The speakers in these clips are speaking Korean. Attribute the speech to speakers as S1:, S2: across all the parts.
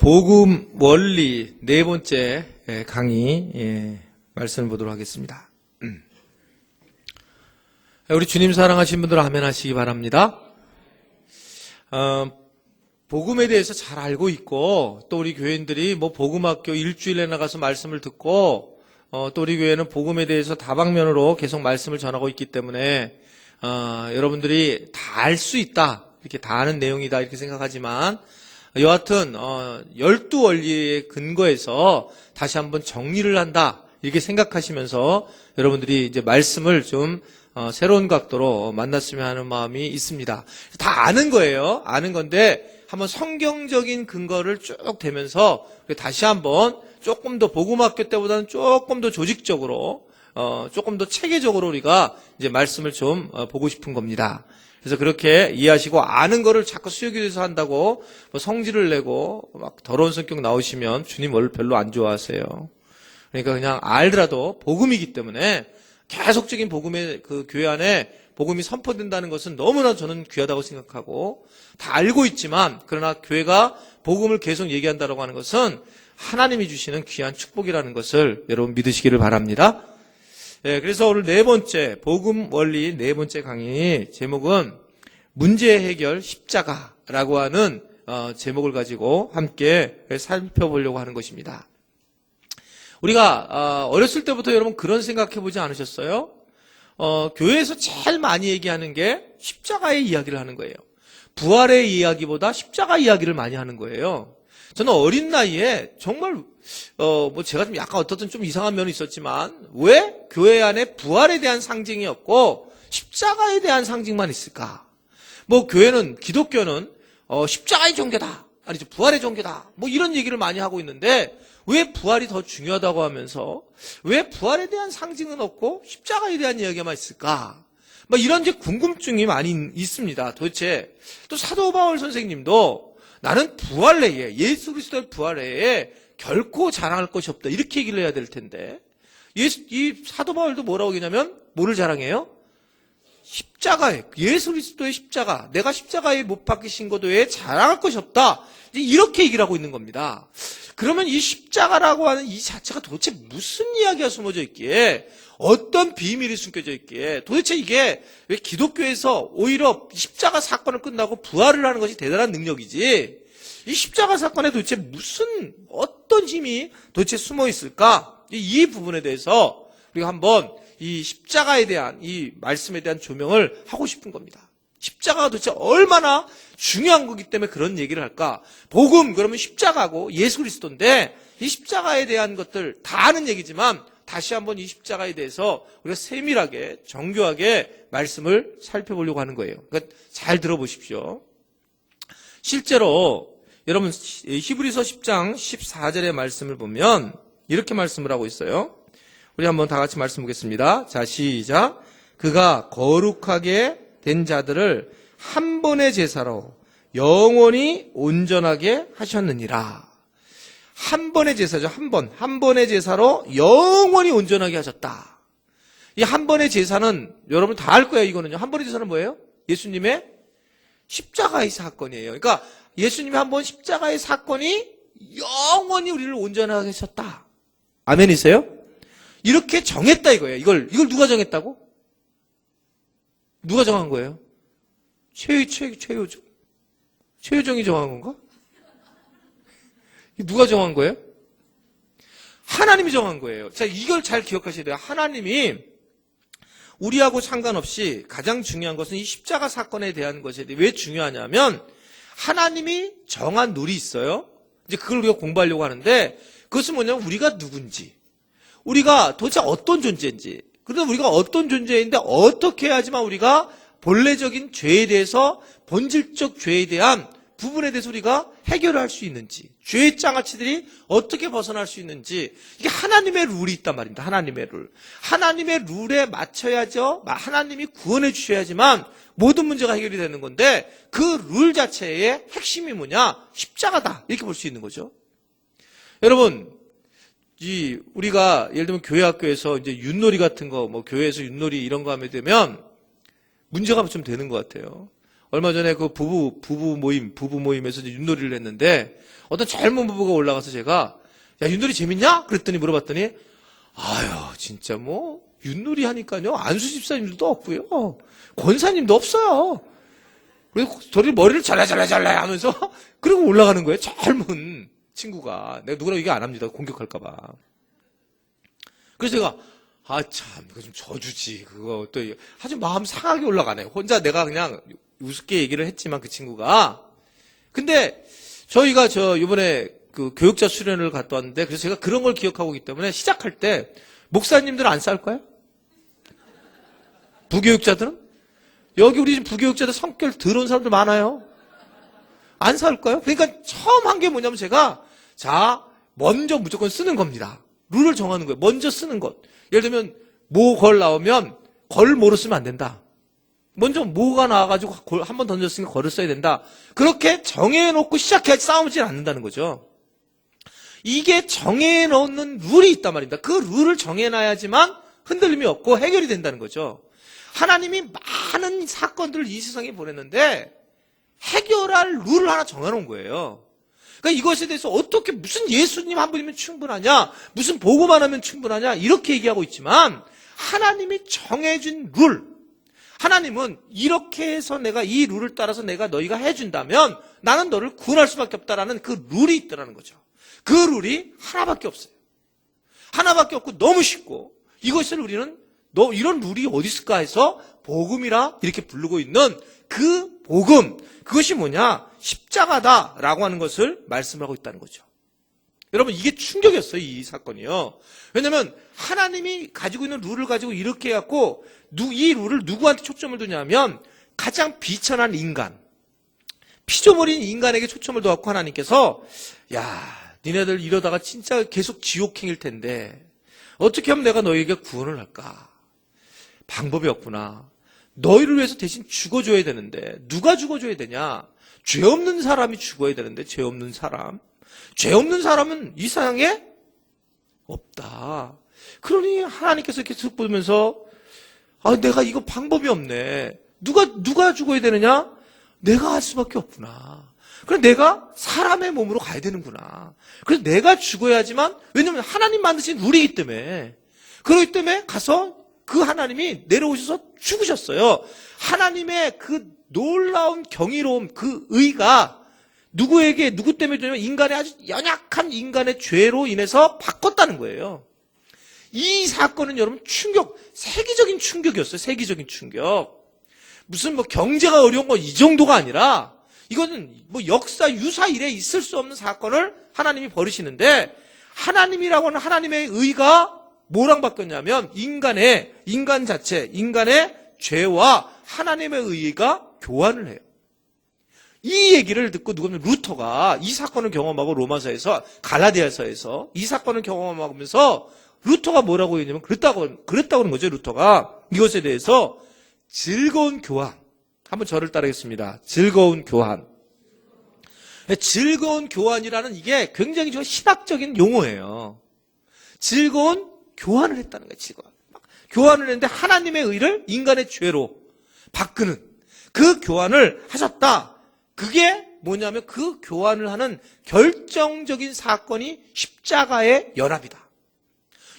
S1: 복음 원리 네 번째 강의 말씀을 보도록 하겠습니다. 우리 주님 사랑하신 분들 아멘 하시기 바랍니다. 복음에 대해서 잘 알고 있고 또 우리 교인들이 복음학교 일주일에 나가서 말씀을 듣고 또 우리 교회는 복음에 대해서 다방면으로 계속 말씀을 전하고 있기 때문에 여러분들이 다 알 수 있다, 이렇게 다 아는 내용이다 이렇게 생각하지만 여하튼 12원리의 근거에서 다시 한번 정리를 한다 이렇게 생각하시면서 여러분들이 이제 말씀을 좀 새로운 각도로 만났으면 하는 마음이 있습니다. 다 아는 거예요. 아는 건데 한번 성경적인 근거를 쭉 대면서 다시 한번 조금 더 복음학교 때보다는 조금 더 조직적으로 조금 더 체계적으로 우리가 이제 말씀을 좀 보고 싶은 겁니다. 그래서 그렇게 이해하시고 아는 거를 자꾸 수요기도에서 한다고 성질을 내고 막 더러운 성격 나오시면 주님 별로 안 좋아하세요. 그러니까 그냥 알더라도 복음이기 때문에 계속적인 복음의 그 교회 안에 복음이 선포된다는 것은 너무나 저는 귀하다고 생각하고 다 알고 있지만 그러나 교회가 복음을 계속 얘기한다고 하는 것은 하나님이 주시는 귀한 축복이라는 것을 여러분 믿으시기를 바랍니다. 그래서 오늘 네 번째 복음 원리 네 번째 강의 제목은 문제 해결 십자가라고 하는 제목을 가지고 함께 살펴보려고 하는 것입니다. 우리가 어렸을 때부터 여러분 그런 생각해 보지 않으셨어요? 교회에서 제일 많이 얘기하는 게 십자가의 이야기를 하는 거예요. 부활의 이야기보다 십자가 이야기를 많이 하는 거예요. 저는 어린 나이에 정말 제가 좀 약간 어떻든 좀 이상한 면이 있었지만 왜 교회 안에 부활에 대한 상징이 없고 십자가에 대한 상징만 있을까? 교회는 기독교는 십자가의 종교다, 아니죠, 부활의 종교다, 이런 얘기를 많이 하고 있는데 왜 부활이 더 중요하다고 하면서 왜 부활에 대한 상징은 없고 십자가에 대한 이야기만 있을까? 이런 이제 궁금증이 많이 있습니다. 도대체 또 사도 바울 선생님도 나는 부활 내에, 예수 그리스도의 부활 내에 결코 자랑할 것이 없다 이렇게 얘기를 해야 될 텐데 이 사도 바울도 뭐라고 하냐면 뭐를 자랑해요? 십자가에, 예수 그리스도의 십자가, 내가 십자가에 못 박히신 것 외에 자랑할 것이 없다 이렇게 얘기를 하고 있는 겁니다. 그러면 이 십자가라고 하는 이 자체가 도대체 무슨 이야기가 숨어져 있기에, 어떤 비밀이 숨겨져 있기에, 도대체 이게 왜 기독교에서 오히려 십자가 사건을 끝나고 부활을 하는 것이 대단한 능력이지 이 십자가 사건에 도대체 어떤 힘이 도대체 숨어 있을까? 이 부분에 대해서 우리가 한번 이 십자가에 대한 이 말씀에 대한 조명을 하고 싶은 겁니다. 십자가가 도대체 얼마나 중요한 거기 때문에 그런 얘기를 할까? 복음 그러면 십자가고 예수 그리스도인데 이 십자가에 대한 것들 다 아는 얘기지만 다시 한번 이 십자가에 대해서 우리가 세밀하게 정교하게 말씀을 살펴보려고 하는 거예요. 그러니까 잘 들어보십시오. 실제로 여러분 히브리서 10장 14절의 말씀을 보면 이렇게 말씀을 하고 있어요. 우리 한번 다 같이 말씀 보겠습니다. 자, 시작. 그가 거룩하게 된 자들을 한 번의 제사로 영원히 온전하게 하셨느니라. 한 번의 제사죠. 한 번의 제사로 영원히 온전하게 하셨다. 이 한 번의 제사는 여러분 다 알 거예요. 이거는요. 한 번의 제사는 뭐예요? 예수님의 십자가의 사건이에요. 그러니까 예수님의 한 번 십자가의 사건이 영원히 우리를 온전하게 하셨다. 아멘이세요? 이렇게 정했다 이거예요. 이걸 누가 정했다고? 누가 정한 거예요? 최유정이 정한 건가? 누가 정한 거예요? 하나님이 정한 거예요. 자, 이걸 잘 기억하셔야 돼요. 하나님이 우리하고 상관없이 가장 중요한 것은 이 십자가 사건에 대한 것에 대해 왜 중요하냐면 하나님이 정한 룰이 있어요. 이제 그걸 우리가 공부하려고 하는데 그것은 뭐냐면 우리가 누군지, 우리가 도대체 어떤 존재인지, 그런데 우리가 어떤 존재인데 어떻게 해야지만 우리가 본래적인 죄에 대해서, 본질적 죄에 대한 부분에 대해서 우리가 해결을 할 수 있는지, 죄의 장아찌들이 어떻게 벗어날 수 있는지, 이게 하나님의 룰이 있단 말입니다. 하나님의 룰. 하나님의 룰에 맞춰야죠. 하나님이 구원해 주셔야지만 모든 문제가 해결이 되는 건데 그 룰 자체의 핵심이 뭐냐? 십자가다. 이렇게 볼 수 있는 거죠. 여러분, 우리가 예를 들면 교회 학교에서 이제 윷놀이 같은 거, 교회에서 윷놀이 이런 거 하게 되면 문제가 좀 되는 것 같아요. 얼마 전에 그 부부 모임에서 이제 윷놀이를 했는데 어떤 젊은 부부가 올라가서 제가 야, 윷놀이 재밌냐? 그랬더니 물어봤더니 아유, 진짜 뭐 윷놀이 하니까요. 안수 집사님도 없고요. 권사님도 없어요. 그리고 둘이 머리를 잘라 하면서 그리고 올라가는 거예요. 젊은 친구가. 내가 누구라고 얘기 안 합니다. 공격할까 봐. 그래서 제가 아, 참, 이거 좀 져주지. 그거 또 아주 마음 상하게 올라가네. 혼자 내가 그냥 우습게 얘기를 했지만 그 친구가. 근데 저희가 이번에 그 교육자 수련을 갔다 왔는데 그래서 제가 그런 걸 기억하고 있기 때문에 시작할 때 목사님들은 안 싸울까요? 부교육자들은? 여기 우리 부교육자들 성격 더러운 사람들 많아요. 안 싸울까요? 그러니까 처음 한 게 뭐냐면 제가 자, 먼저 무조건 쓰는 겁니다. 룰을 정하는 거예요. 먼저 쓰는 것. 예를 들면 모 걸 나오면 걸 모로 쓰면 안 된다. 먼저 모가 나와가지고 한 번 던졌으니까 걸을 써야 된다. 그렇게 정해놓고 시작해야지 싸우지 않는다는 거죠. 이게 정해놓는 룰이 있단 말입니다. 그 룰을 정해놔야지만 흔들림이 없고 해결이 된다는 거죠. 하나님이 많은 사건들을 이 세상에 보냈는데 해결할 룰을 하나 정해놓은 거예요. 그러니까 이것에 대해서 어떻게 무슨 예수님 한 분이면 충분하냐, 무슨 보고만 하면 충분하냐 이렇게 얘기하고 있지만 하나님이 정해준 룰, 하나님은 이렇게 해서 내가 이 룰을 따라서 내가 너희가 해준다면 나는 너를 구원할 수밖에 없다라는 그 룰이 있더라는 거죠. 그 룰이 하나밖에 없어요. 하나밖에 없고 너무 쉽고 이것을 우리는 너 이런 룰이 어디 있을까 해서 복음이라 이렇게 부르고 있는 그 복음, 그것이 뭐냐? 십자가다라고 하는 것을 말씀하고 있다는 거죠. 여러분 이게 충격이었어요. 이 사건이요. 왜냐하면 하나님이 가지고 있는 룰을 가지고 이렇게 해갖고 이 룰을 누구한테 초점을 두냐면 가장 비천한 인간, 피조물인 인간에게 초점을 둬갖고 하나님께서 야 니네들 이러다가 진짜 계속 지옥행일 텐데 어떻게 하면 내가 너희에게 구원을 할까? 방법이 없구나. 너희를 위해서 대신 죽어줘야 되는데 누가 죽어줘야 되냐? 죄 없는 사람이 죽어야 되는데 죄 없는 사람. 죄 없는 사람은 이 세상에 없다. 그러니 하나님께서 이렇게 쓱 보면서 아 내가 이거 방법이 없네. 누가 죽어야 되느냐? 내가 할 수밖에 없구나. 그래서 내가 사람의 몸으로 가야 되는구나. 그래서 내가 죽어야지만 왜냐하면 하나님 만드신 룰이기 때문에 그렇기 때문에 가서 그 하나님이 내려오셔서 죽으셨어요. 하나님의 그 놀라운 경이로움, 그 의가 누구 때문에 되냐면 인간의 아주 연약한 인간의 죄로 인해서 바꿨다는 거예요. 이 사건은 여러분 세계적인 충격이었어요. 세계적인 충격. 무슨 뭐 경제가 어려운 거 이 정도가 아니라 이거는 뭐 역사 유사 이래 있을 수 없는 사건을 하나님이 벌이시는데 하나님이라고 하는 하나님의 의가 뭐랑 바뀌었냐면 인간 자체, 인간의 죄와 하나님의 의가 교환을 해요. 이 얘기를 듣고 누구면 루터가 이 사건을 경험하고 로마서에서 갈라디아서에서 이 사건을 경험하면서 루터가 뭐라고 했냐면 그랬다고 하는 거죠. 루터가 이것에 대해서 즐거운 교환. 한번 저를 따르겠습니다. 즐거운 교환. 즐거운 교환이라는 이게 굉장히 좀 신학적인 용어예요. 즐거운 교환을 했다는 거예요. 즐거운. 교환을 했는데 하나님의 의를 인간의 죄로 바꾸는 그 교환을 하셨다. 그게 뭐냐면 그 교환을 하는 결정적인 사건이 십자가의 연합이다.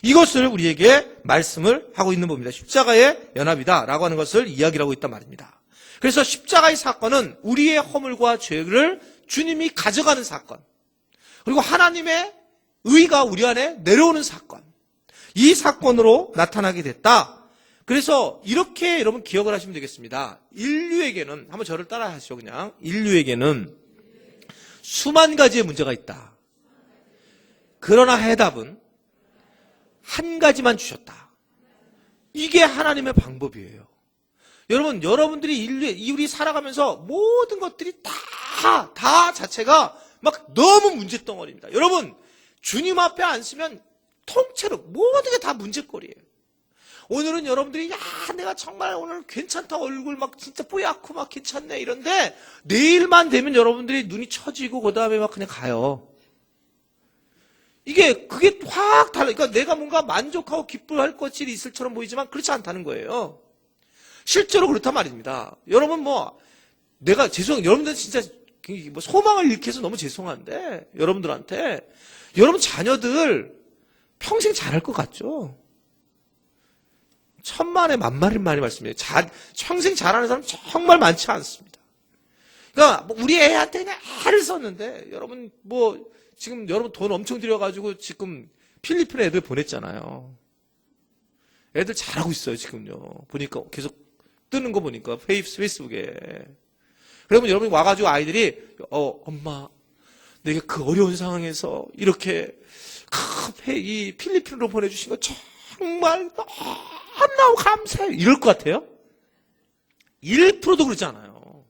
S1: 이것을 우리에게 말씀을 하고 있는 겁니다. 십자가의 연합이다라고 하는 것을 이야기를 하고 있단 말입니다. 그래서 십자가의 사건은 우리의 허물과 죄를 주님이 가져가는 사건, 그리고 하나님의 의가 우리 안에 내려오는 사건, 이 사건으로 나타나게 됐다. 그래서 이렇게 여러분 기억을 하시면 되겠습니다. 인류에게는, 한번 저를 따라 하시죠. 그냥 인류에게는 수만 가지의 문제가 있다. 그러나 해답은 한 가지만 주셨다. 이게 하나님의 방법이에요. 여러분, 여러분들이 우리 살아가면서 모든 것들이 다 자체가 막 너무 문제덩어리입니다. 여러분, 주님 앞에 앉으면 통째로 모든 게 다 문제거리예요. 오늘은 여러분들이 내가 정말 오늘 괜찮다, 얼굴 막 진짜 뽀얗고 막 괜찮네 이런데 내일만 되면 여러분들이 눈이 처지고 그 다음에 막 그냥 가요. 그게 확 달라. 그러니까 내가 뭔가 만족하고 기뻐할 것이 있을처럼 보이지만 그렇지 않다는 거예요. 실제로 그렇단 말입니다. 여러분 내가 여러분들 진짜 뭐 소망을 잃게 해서 너무 죄송한데, 여러분들한테. 여러분 자녀들 평생 잘할 것 같죠? 천만에 만만의 말씀이에요. 평생 잘하는 사람 정말 많지 않습니다. 그러니까 우리 애한테 그냥 애를 썼는데, 여러분 지금 여러분 돈 엄청 들여가지고 지금 필리핀에 애들 보냈잖아요. 애들 잘하고 있어요, 지금요. 보니까 계속 뜨는 거 보니까 페이스북에. 그러면 여러분이 와가지고 아이들이 엄마, 내가 그 어려운 상황에서 이렇게 이 필리핀으로 보내주신 거 정말 너무너무 감사해요. 이럴 것 같아요? 1%도 그러지 않아요.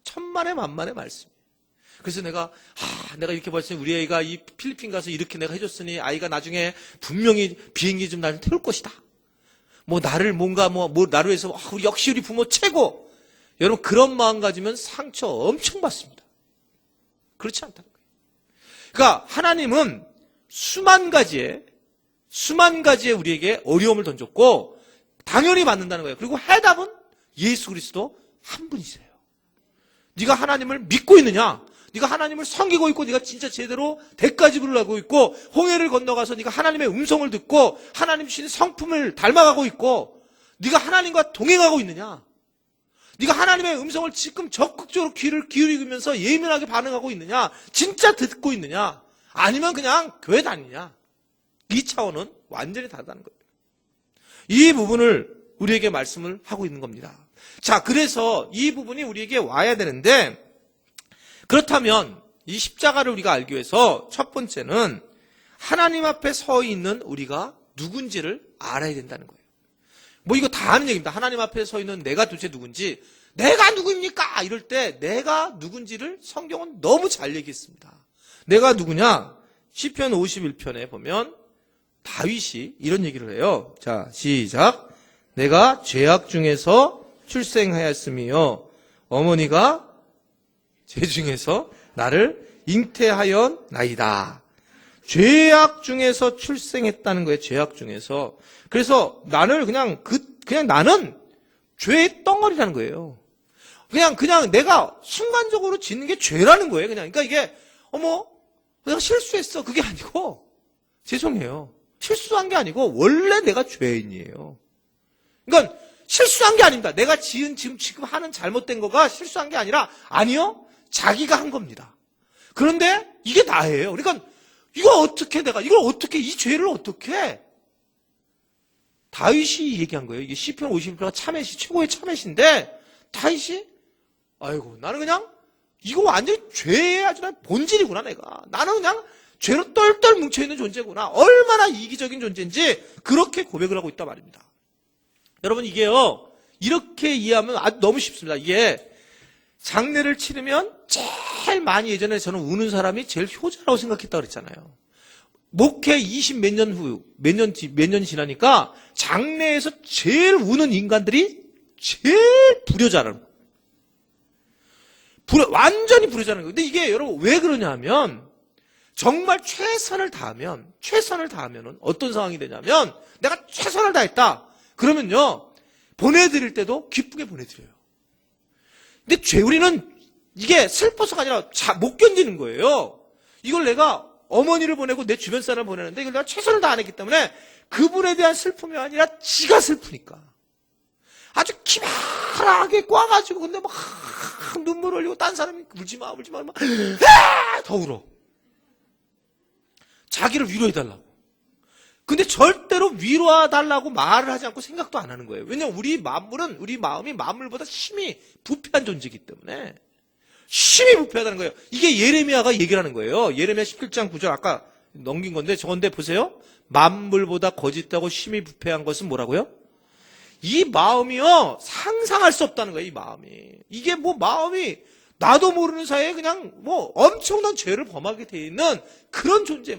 S1: 천만에 만만의 말씀. 그래서 내가 이렇게 봤을 때 우리 애가 이 필리핀 가서 이렇게 내가 해줬으니 아이가 나중에 분명히 비행기 좀 나를 태울 것이다. 나를 나를 위해서 역시 우리 부모 최고. 여러분 그런 마음 가지면 상처 엄청 받습니다. 그렇지 않다는 거예요. 그러니까 하나님은 수만 가지의 우리에게 어려움을 던졌고 당연히 받는다는 거예요. 그리고 해답은 예수 그리스도 한 분이세요. 네가 하나님을 믿고 있느냐? 네가 하나님을 섬기고 있고 네가 진짜 제대로 대가 지불을 하고 있고 홍해를 건너가서 네가 하나님의 음성을 듣고 하나님 주신 성품을 닮아가고 있고 네가 하나님과 동행하고 있느냐? 네가 하나님의 음성을 지금 적극적으로 귀를 기울이면서 예민하게 반응하고 있느냐? 진짜 듣고 있느냐? 아니면 그냥 교회 다니냐? 이 차원은 완전히 다르다는 거예요. 이 부분을 우리에게 말씀을 하고 있는 겁니다. 자, 그래서 이 부분이 우리에게 와야 되는데 그렇다면 이 십자가를 우리가 알기 위해서 첫 번째는 하나님 앞에 서 있는 우리가 누군지를 알아야 된다는 거예요. 이거 다 아는 얘기입니다. 하나님 앞에 서 있는 내가 도대체 누군지, 내가 누구입니까? 이럴 때 내가 누군지를 성경은 너무 잘 얘기했습니다. 내가 누구냐? 시편 51편에 보면 다윗이 이런 얘기를 해요. 자, 시작. 내가 죄악 중에서 출생하였으며 어머니가 죄 중에서 나를 잉태하였나이다. 죄악 중에서 출생했다는 거예요. 죄악 중에서. 그래서 나를 그냥 나는 죄의 덩어리라는 거예요. 그냥 내가 순간적으로 짓는 게 죄라는 거예요. 그러니까 이게 내가 실수했어. 그게 아니고 죄송해요. 실수한 게 아니고 원래 내가 죄인이에요. 그러니까 실수한 게 아닙니다. 내가 지금 하는 잘못된 거가 실수한 게 아니요. 자기가 한 겁니다. 그런데 이게 나예요. 그러니까 이걸 어떻게 이 죄를 어떻게 다윗이 얘기한 거예요. 이게 시편 51편가 최고의 참회시인데 다윗이 아이고 나는 그냥 이거 완전히 죄의 아주 본질이구나 내가. 나는 그냥 죄로 똘똘 뭉쳐있는 존재구나. 얼마나 이기적인 존재인지 그렇게 고백을 하고 있단 말입니다. 여러분 이게요. 이렇게 이해하면 아주 너무 쉽습니다. 이게 장례를 치르면 제일 많이 예전에 저는 우는 사람이 제일 효자라고 생각했다고 그랬잖아요. 목회 20 몇 년 지나니까 장례에서 제일 우는 인간들이 제일 불효자라는 거예요. 완전히 불효자라는 거예요. 근데 이게 여러분 왜 그러냐 하면 정말 최선을 다하면은 어떤 상황이 되냐면 내가 최선을 다했다. 그러면요. 보내드릴 때도 기쁘게 보내드려요. 근데 우리는 이게 슬퍼서가 아니라 못 견디는 거예요. 이걸 내가 어머니를 보내고 내 주변 사람을 보내는데 이걸 내가 최선을 다하기 때문에 그분에 대한 슬픔이 아니라 지가 슬프니까. 아주 기발하게 꽈가지고 근데 막 눈물 흘리고 딴 사람이 울지마 막 더 울어. 자기를 위로해달라고. 근데 절대로 위로해달라고 말을 하지 않고 생각도 안 하는 거예요. 왜냐면 우리 마음이 만물보다 심히 부패한 존재이기 때문에 심히 부패하다는 거예요. 이게 예레미야가 얘기를 하는 거예요. 예레미야 17장 9절 아까 넘긴 건데 저건데 보세요. 만물보다 거짓되고 심히 부패한 것은 뭐라고요? 이 마음이요. 상상할 수 없다는 거예요. 이 마음이. 이게 마음이 나도 모르는 사이에 그냥 엄청난 죄를 범하게 돼 있는 그런 존재.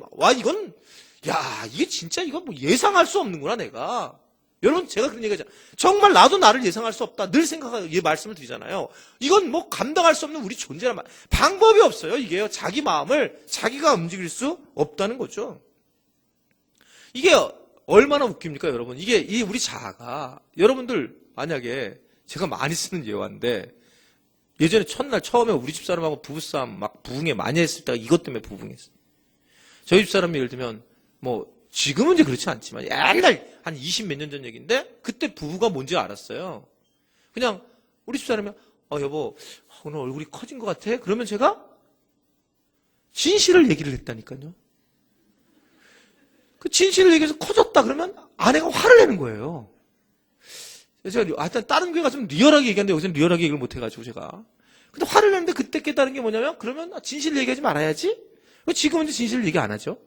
S1: 이게 진짜 이건 예상할 수 없는구나, 내가. 여러분, 제가 그런 얘기 하잖아요. 정말 나도 나를 예상할 수 없다. 늘 생각하고, 말씀을 드리잖아요. 이건 감당할 수 없는 우리 존재란 말. 방법이 없어요, 이게요. 자기 마음을 자기가 움직일 수 없다는 거죠. 이게 얼마나 웃깁니까, 여러분? 우리 자아가, 여러분들, 만약에 제가 많이 쓰는 예화인데, 예전에 첫날 처음에 우리 집사람하고 부부싸움 막 부흥회 많이 했을 때가 이것 때문에 부흥했어요. 저희 집사람이 예를 들면 뭐 지금은 이제 그렇지 않지만 옛날 한 20 몇 년 전 얘기인데 그때 부부가 뭔지 알았어요. 그냥 우리 집사람이 여보 오늘 얼굴이 커진 것 같아? 그러면 제가 진실을 얘기를 했다니까요. 그 진실을 얘기해서 커졌다 그러면 아내가 화를 내는 거예요. 제가 하여튼 다른 교회 가서 리얼하게 얘기하는데 여기서는 리얼하게 얘기를 못 해가지고 제가. 근데 화를 내는데 그때 깨달은 게 뭐냐면 그러면 진실을 얘기하지 말아야지. 지금은 이제 진실을 얘기 안 하죠.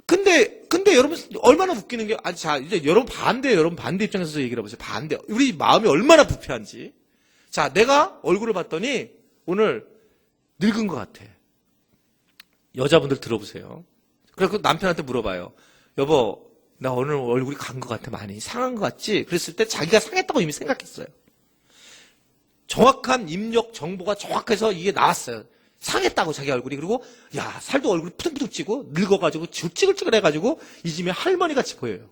S1: 근데 여러분 얼마나 웃기는 게 자 이제 여러분 반대 입장에서 얘기를 해보세요. 반대. 우리 마음이 얼마나 부패한지. 자 내가 얼굴을 봤더니 오늘 늙은 것 같아. 여자분들 들어보세요. 그래서 남편한테 물어봐요. 여보, 나 오늘 얼굴이 간 것 같아, 많이. 상한 것 같지? 그랬을 때 자기가 상했다고 이미 생각했어요. 정확한 입력 정보가 정확해서 이게 나왔어요. 상했다고 자기 얼굴이. 그리고, 야, 살도 얼굴이 푸둥푸둥 찌고, 늙어가지고, 찌글찌글해가지고, 이 집에 할머니 같이 보여요.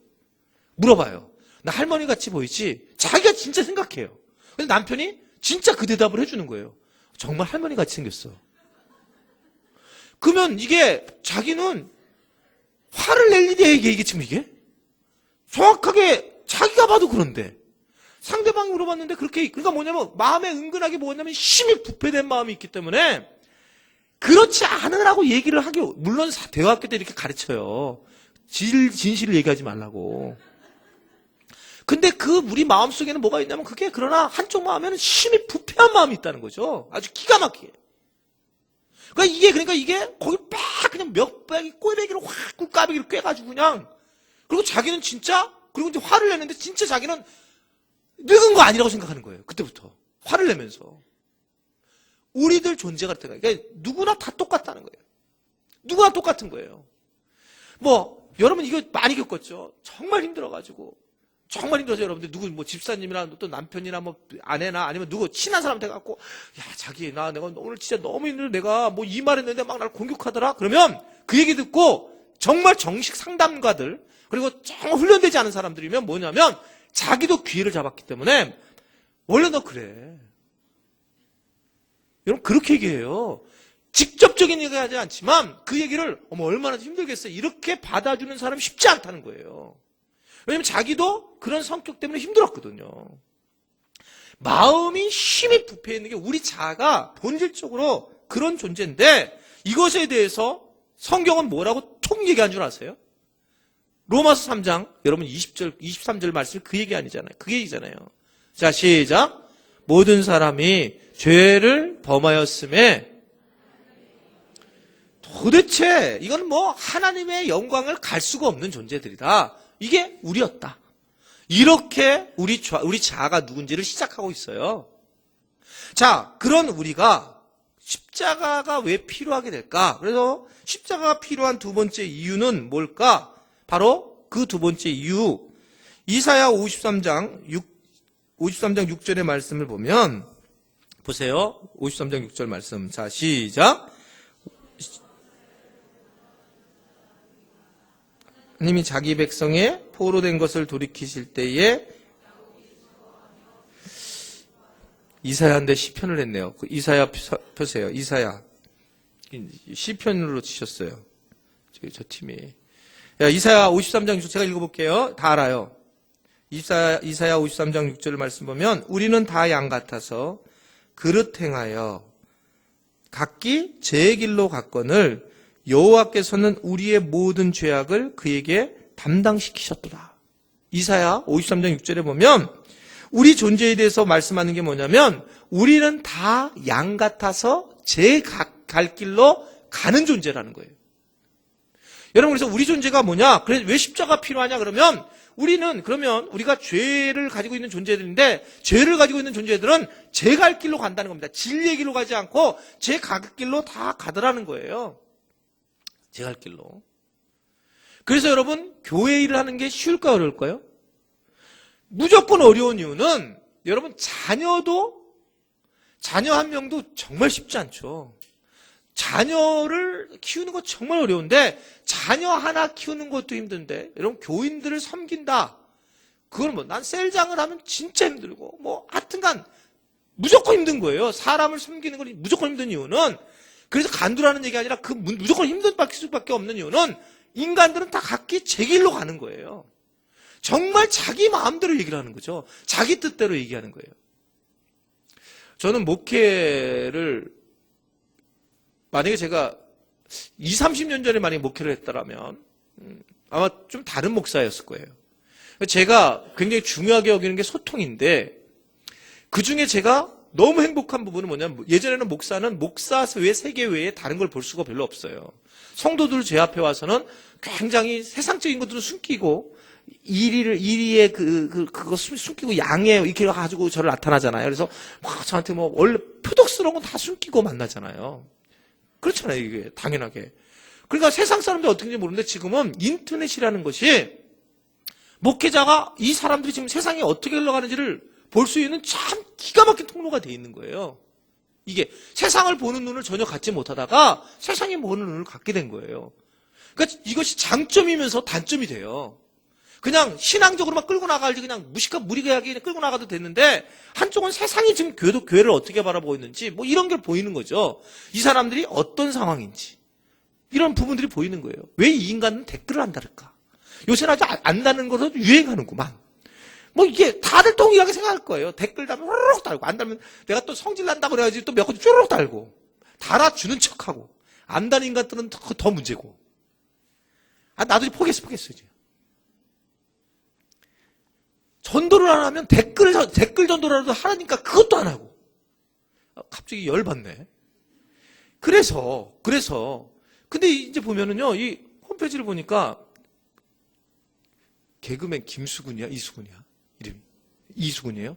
S1: 물어봐요. 나 할머니 같이 보이지? 자기가 진짜 생각해요. 근데 남편이 진짜 그 대답을 해주는 거예요. 정말 할머니 같이 생겼어. 그러면 이게 자기는 화를 낼 일이야, 이게 지금 이게? 정확하게 자기가 봐도 그런데. 상대방이 물어봤는데 그러니까 뭐냐면, 마음에 은근하게 뭐냐면, 힘이 부패된 마음이 있기 때문에, 그렇지 않으라고 얘기를 하기, 물론 대화학교 때 이렇게 가르쳐요. 진실을 얘기하지 말라고. 근데 우리 마음 속에는 뭐가 있냐면, 그러나 한쪽 마음에는 힘이 부패한 마음이 있다는 거죠. 아주 기가 막히게. 그러니까 이게 거기 빡 그냥 몇 방이 꼴배기로 확 꿀까베기로 꿰가지고 그냥 그리고 자기는 진짜 그리고 이제 화를 내는데 진짜 자기는 늙은 거 아니라고 생각하는 거예요. 그때부터 화를 내면서 우리들 존재가 그러니까 누구나 다 똑같다는 거예요. 누구나 똑같은 거예요. 뭐 여러분 이거 많이 겪었죠. 정말 힘들어가지고 정말 힘들어서 여러분들 누구 뭐 집사님이나 또 남편이나 뭐 아내나 아니면 누구 친한 사람한테 갖고 야 자기 내가 오늘 진짜 너무 힘들어 내가 뭐 이 말했는데 막 날 공격하더라 그러면 그 얘기 듣고 정말 정식 상담가들 그리고 정말 훈련되지 않은 사람들이면 뭐냐면 자기도 기회를 잡았기 때문에 원래 너 그래 여러분 그렇게 얘기해요. 직접적인 얘기 하지 않지만 그 얘기를 얼마나 힘들겠어 이렇게 받아주는 사람이 쉽지 않다는 거예요. 왜냐면 자기도 그런 성격 때문에 힘들었거든요. 마음이 힘이 부패해 있는 게 우리 자아가 본질적으로 그런 존재인데 이것에 대해서 성경은 뭐라고 통 얘기한 줄 아세요? 로마서 3장 여러분 20절 23절 말씀 그 얘기 아니잖아요. 그 얘기잖아요. 자 시작. 모든 사람이 죄를 범하였음에 도대체 이건 뭐 하나님의 영광을 갈 수가 없는 존재들이다. 이게 우리였다. 이렇게 우리 자아가 누군지를 시작하고 있어요. 자, 그런 우리가 십자가가 왜 필요하게 될까? 그래서 십자가가 필요한 두 번째 이유는 뭘까? 바로 그 두 번째 이유. 이사야 53장 6절의 말씀을 보면 보세요. 53장 6절 말씀. 자, 시작. 하나님이 자기 백성의 포로된 것을 돌이키실 때에 이사야인데 시편을 했네요. 그 이사야 펴세요. 이사야 시편으로 치셨어요. 저 팀이. 야, 이사야 53장 6절 제가 읽어볼게요. 다 알아요. 이사야 53장 6절을 말씀 보면 우리는 다 양 같아서 그릇 행하여 각기 제 길로 갔거늘 여호와께서는 우리의 모든 죄악을 그에게 담당시키셨더라. 이사야 53장 6절에 보면 우리 존재에 대해서 말씀하는 게 뭐냐면 우리는 다 양 같아서 제 갈 길로 가는 존재라는 거예요. 여러분 그래서 우리 존재가 뭐냐? 그래서 왜 십자가 필요하냐? 그러면 우리가 죄를 가지고 있는 존재들인데 죄를 가지고 있는 존재들은 제 갈 길로 간다는 겁니다. 진리의 길로 가지 않고 제 갈 길로 다 가더라는 거예요. 제 갈 길로. 그래서 여러분 교회 일을 하는 게 쉬울까요? 어려울까요? 무조건 어려운 이유는 여러분 자녀 한 명도 정말 쉽지 않죠. 자녀를 키우는 거 정말 어려운데 자녀 하나 키우는 것도 힘든데 여러분 교인들을 섬긴다. 그걸 뭐, 난 셀장을 하면 진짜 힘들고, 뭐, 하여튼간, 무조건 힘든 거예요. 사람을 섬기는 건 무조건 힘든 이유는, 그래서 간두라는 얘기 아니라 그 무조건 힘든 수밖에 없는 이유는, 인간들은 다 각기 제 길로 가는 거예요. 정말 자기 마음대로 얘기를 하는 거죠. 자기 뜻대로 얘기하는 거예요. 저는 목회를, 만약에 제가 20, 30년 전에 만약에 목회를 했다라면, 아마 좀 다른 목사였을 거예요. 제가 굉장히 중요하게 여기는 게 소통인데, 그 중에 제가 너무 행복한 부분은 뭐냐면, 예전에는 목사는 목사 외 세계 외에 다른 걸 볼 수가 별로 없어요. 성도들 제 앞에 와서는 굉장히 세상적인 것들은 숨기고, 이리의 그거 숨기고 양해 이렇게 가지고 저를 나타나잖아요. 그래서 막 저한테 뭐 원래 표독스러운 건 다 숨기고 만나잖아요. 그렇잖아요, 이게 당연하게. 그러니까 세상 사람들이 어떻게인지 모르는데 지금은 인터넷이라는 것이 목회자가 이 사람들이 지금 세상에 어떻게 흘러가는지를 볼 수 있는 참 기가 막힌 통로가 돼 있는 거예요. 이게 세상을 보는 눈을 전혀 갖지 못하다가 세상에 보는 눈을 갖게 된 거예요. 그러니까 이것이 장점이면서 단점이 돼요. 그냥 신앙적으로만 끌고 나가지 그냥 무리하게 끌고 나가도 됐는데 한쪽은 세상이 지금 교회를 어떻게 바라보고 있는지 뭐 이런 게 보이는 거죠. 이 사람들이 어떤 상황인지 이런 부분들이 보이는 거예요. 왜 이 인간은 댓글을 안 달을까? 요새는 아주 안 다는 것도 유행하는구만. 뭐 이게 다들 동일하게 생각할 거예요. 댓글 달면 후루룩 달고 안 달면 내가 또 성질 난다고 그래야지 또 몇 가지 쭈루룩 달고 달아주는 척하고 안 다는 인간들은 더 문제고. 나도 포기했어 이제. 전도를 안 하면 댓글 전도라도 하라니까 그것도 안 하고. 갑자기 열받네. 그래서 근데 이제 보면은요, 이 홈페이지를 보니까 개그맨 김수근이야, 이수근이야? 이름이. 이수근이에요?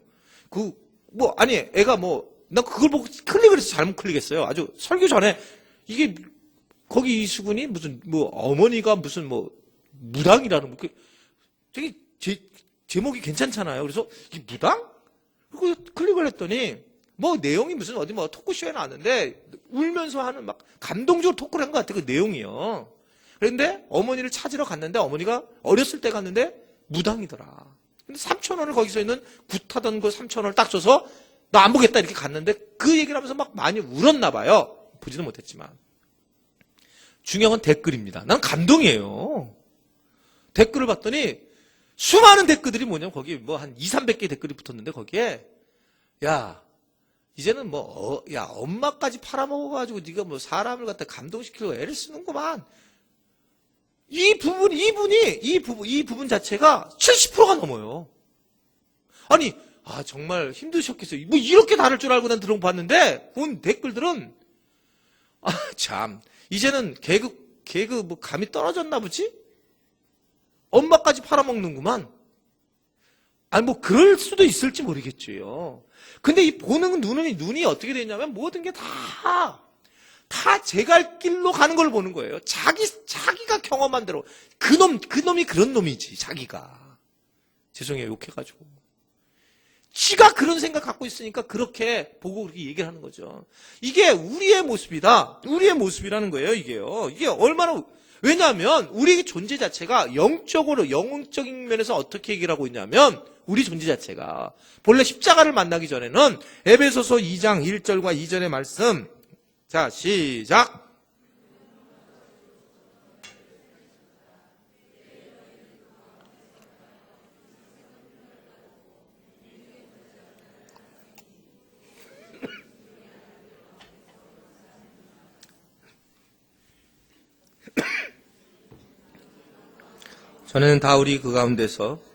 S1: 애가 난 그걸 보고 클릭을 해서 잘못 클릭했어요. 아주 설교 전에, 이게, 거기 이수근이 무슨, 어머니가 무슨 무당이라는, 되게, 제목이 괜찮잖아요. 그래서, 이게 무당? 그리고 클릭을 했더니, 내용이 무슨 어디 토크쇼에 나왔는데, 울면서 하는 감동적으로 토크를 한 것 같아, 그 내용이요. 그런데 어머니를 찾으러 갔는데 어머니가 어렸을 때 갔는데 무당이더라. 근데 3,000원을 거기서 있는 굿하던 그 3,000원을 딱 줘서 나 안 보겠다 이렇게 갔는데 그 얘기를 하면서 많이 울었나 봐요. 보지는 못했지만. 중요한 건 댓글입니다. 난 감동이에요. 댓글을 봤더니 수많은 댓글들이 뭐냐면 거기 한 200~300개 댓글이 붙었는데 거기에 야 이제는 엄마까지 팔아먹어가지고 네가 사람을 갖다 감동시키려고 애를 쓰는구만. 이 부분 자체가 70%가 넘어요. 아니, 정말 힘드셨겠어요. 이렇게 다를 줄 알고 난 들어봤는데, 본 댓글들은, 참, 이제는 개그 감이 떨어졌나 보지? 엄마까지 팔아먹는구만. 그럴 수도 있을지 모르겠죠. 근데 이 보는 눈이 어떻게 되냐면 모든 게 다 제 갈 길로 가는 걸 보는 거예요. 자기가 경험한 대로. 그놈이 그런 놈이지, 자기가. 죄송해요, 욕해가지고. 지가 그런 생각 갖고 있으니까 그렇게 보고 그렇게 얘기를 하는 거죠. 이게 우리의 모습이다. 우리의 모습이라는 거예요, 이게요. 이게 얼마나, 왜냐하면 우리의 존재 자체가 영적인 면에서 어떻게 얘기를 하고 있냐면 우리 존재 자체가 본래 십자가를 만나기 전에는 에베소서 2장 1절과 2절의 말씀 자 시작 저는 다 우리 그 가운데서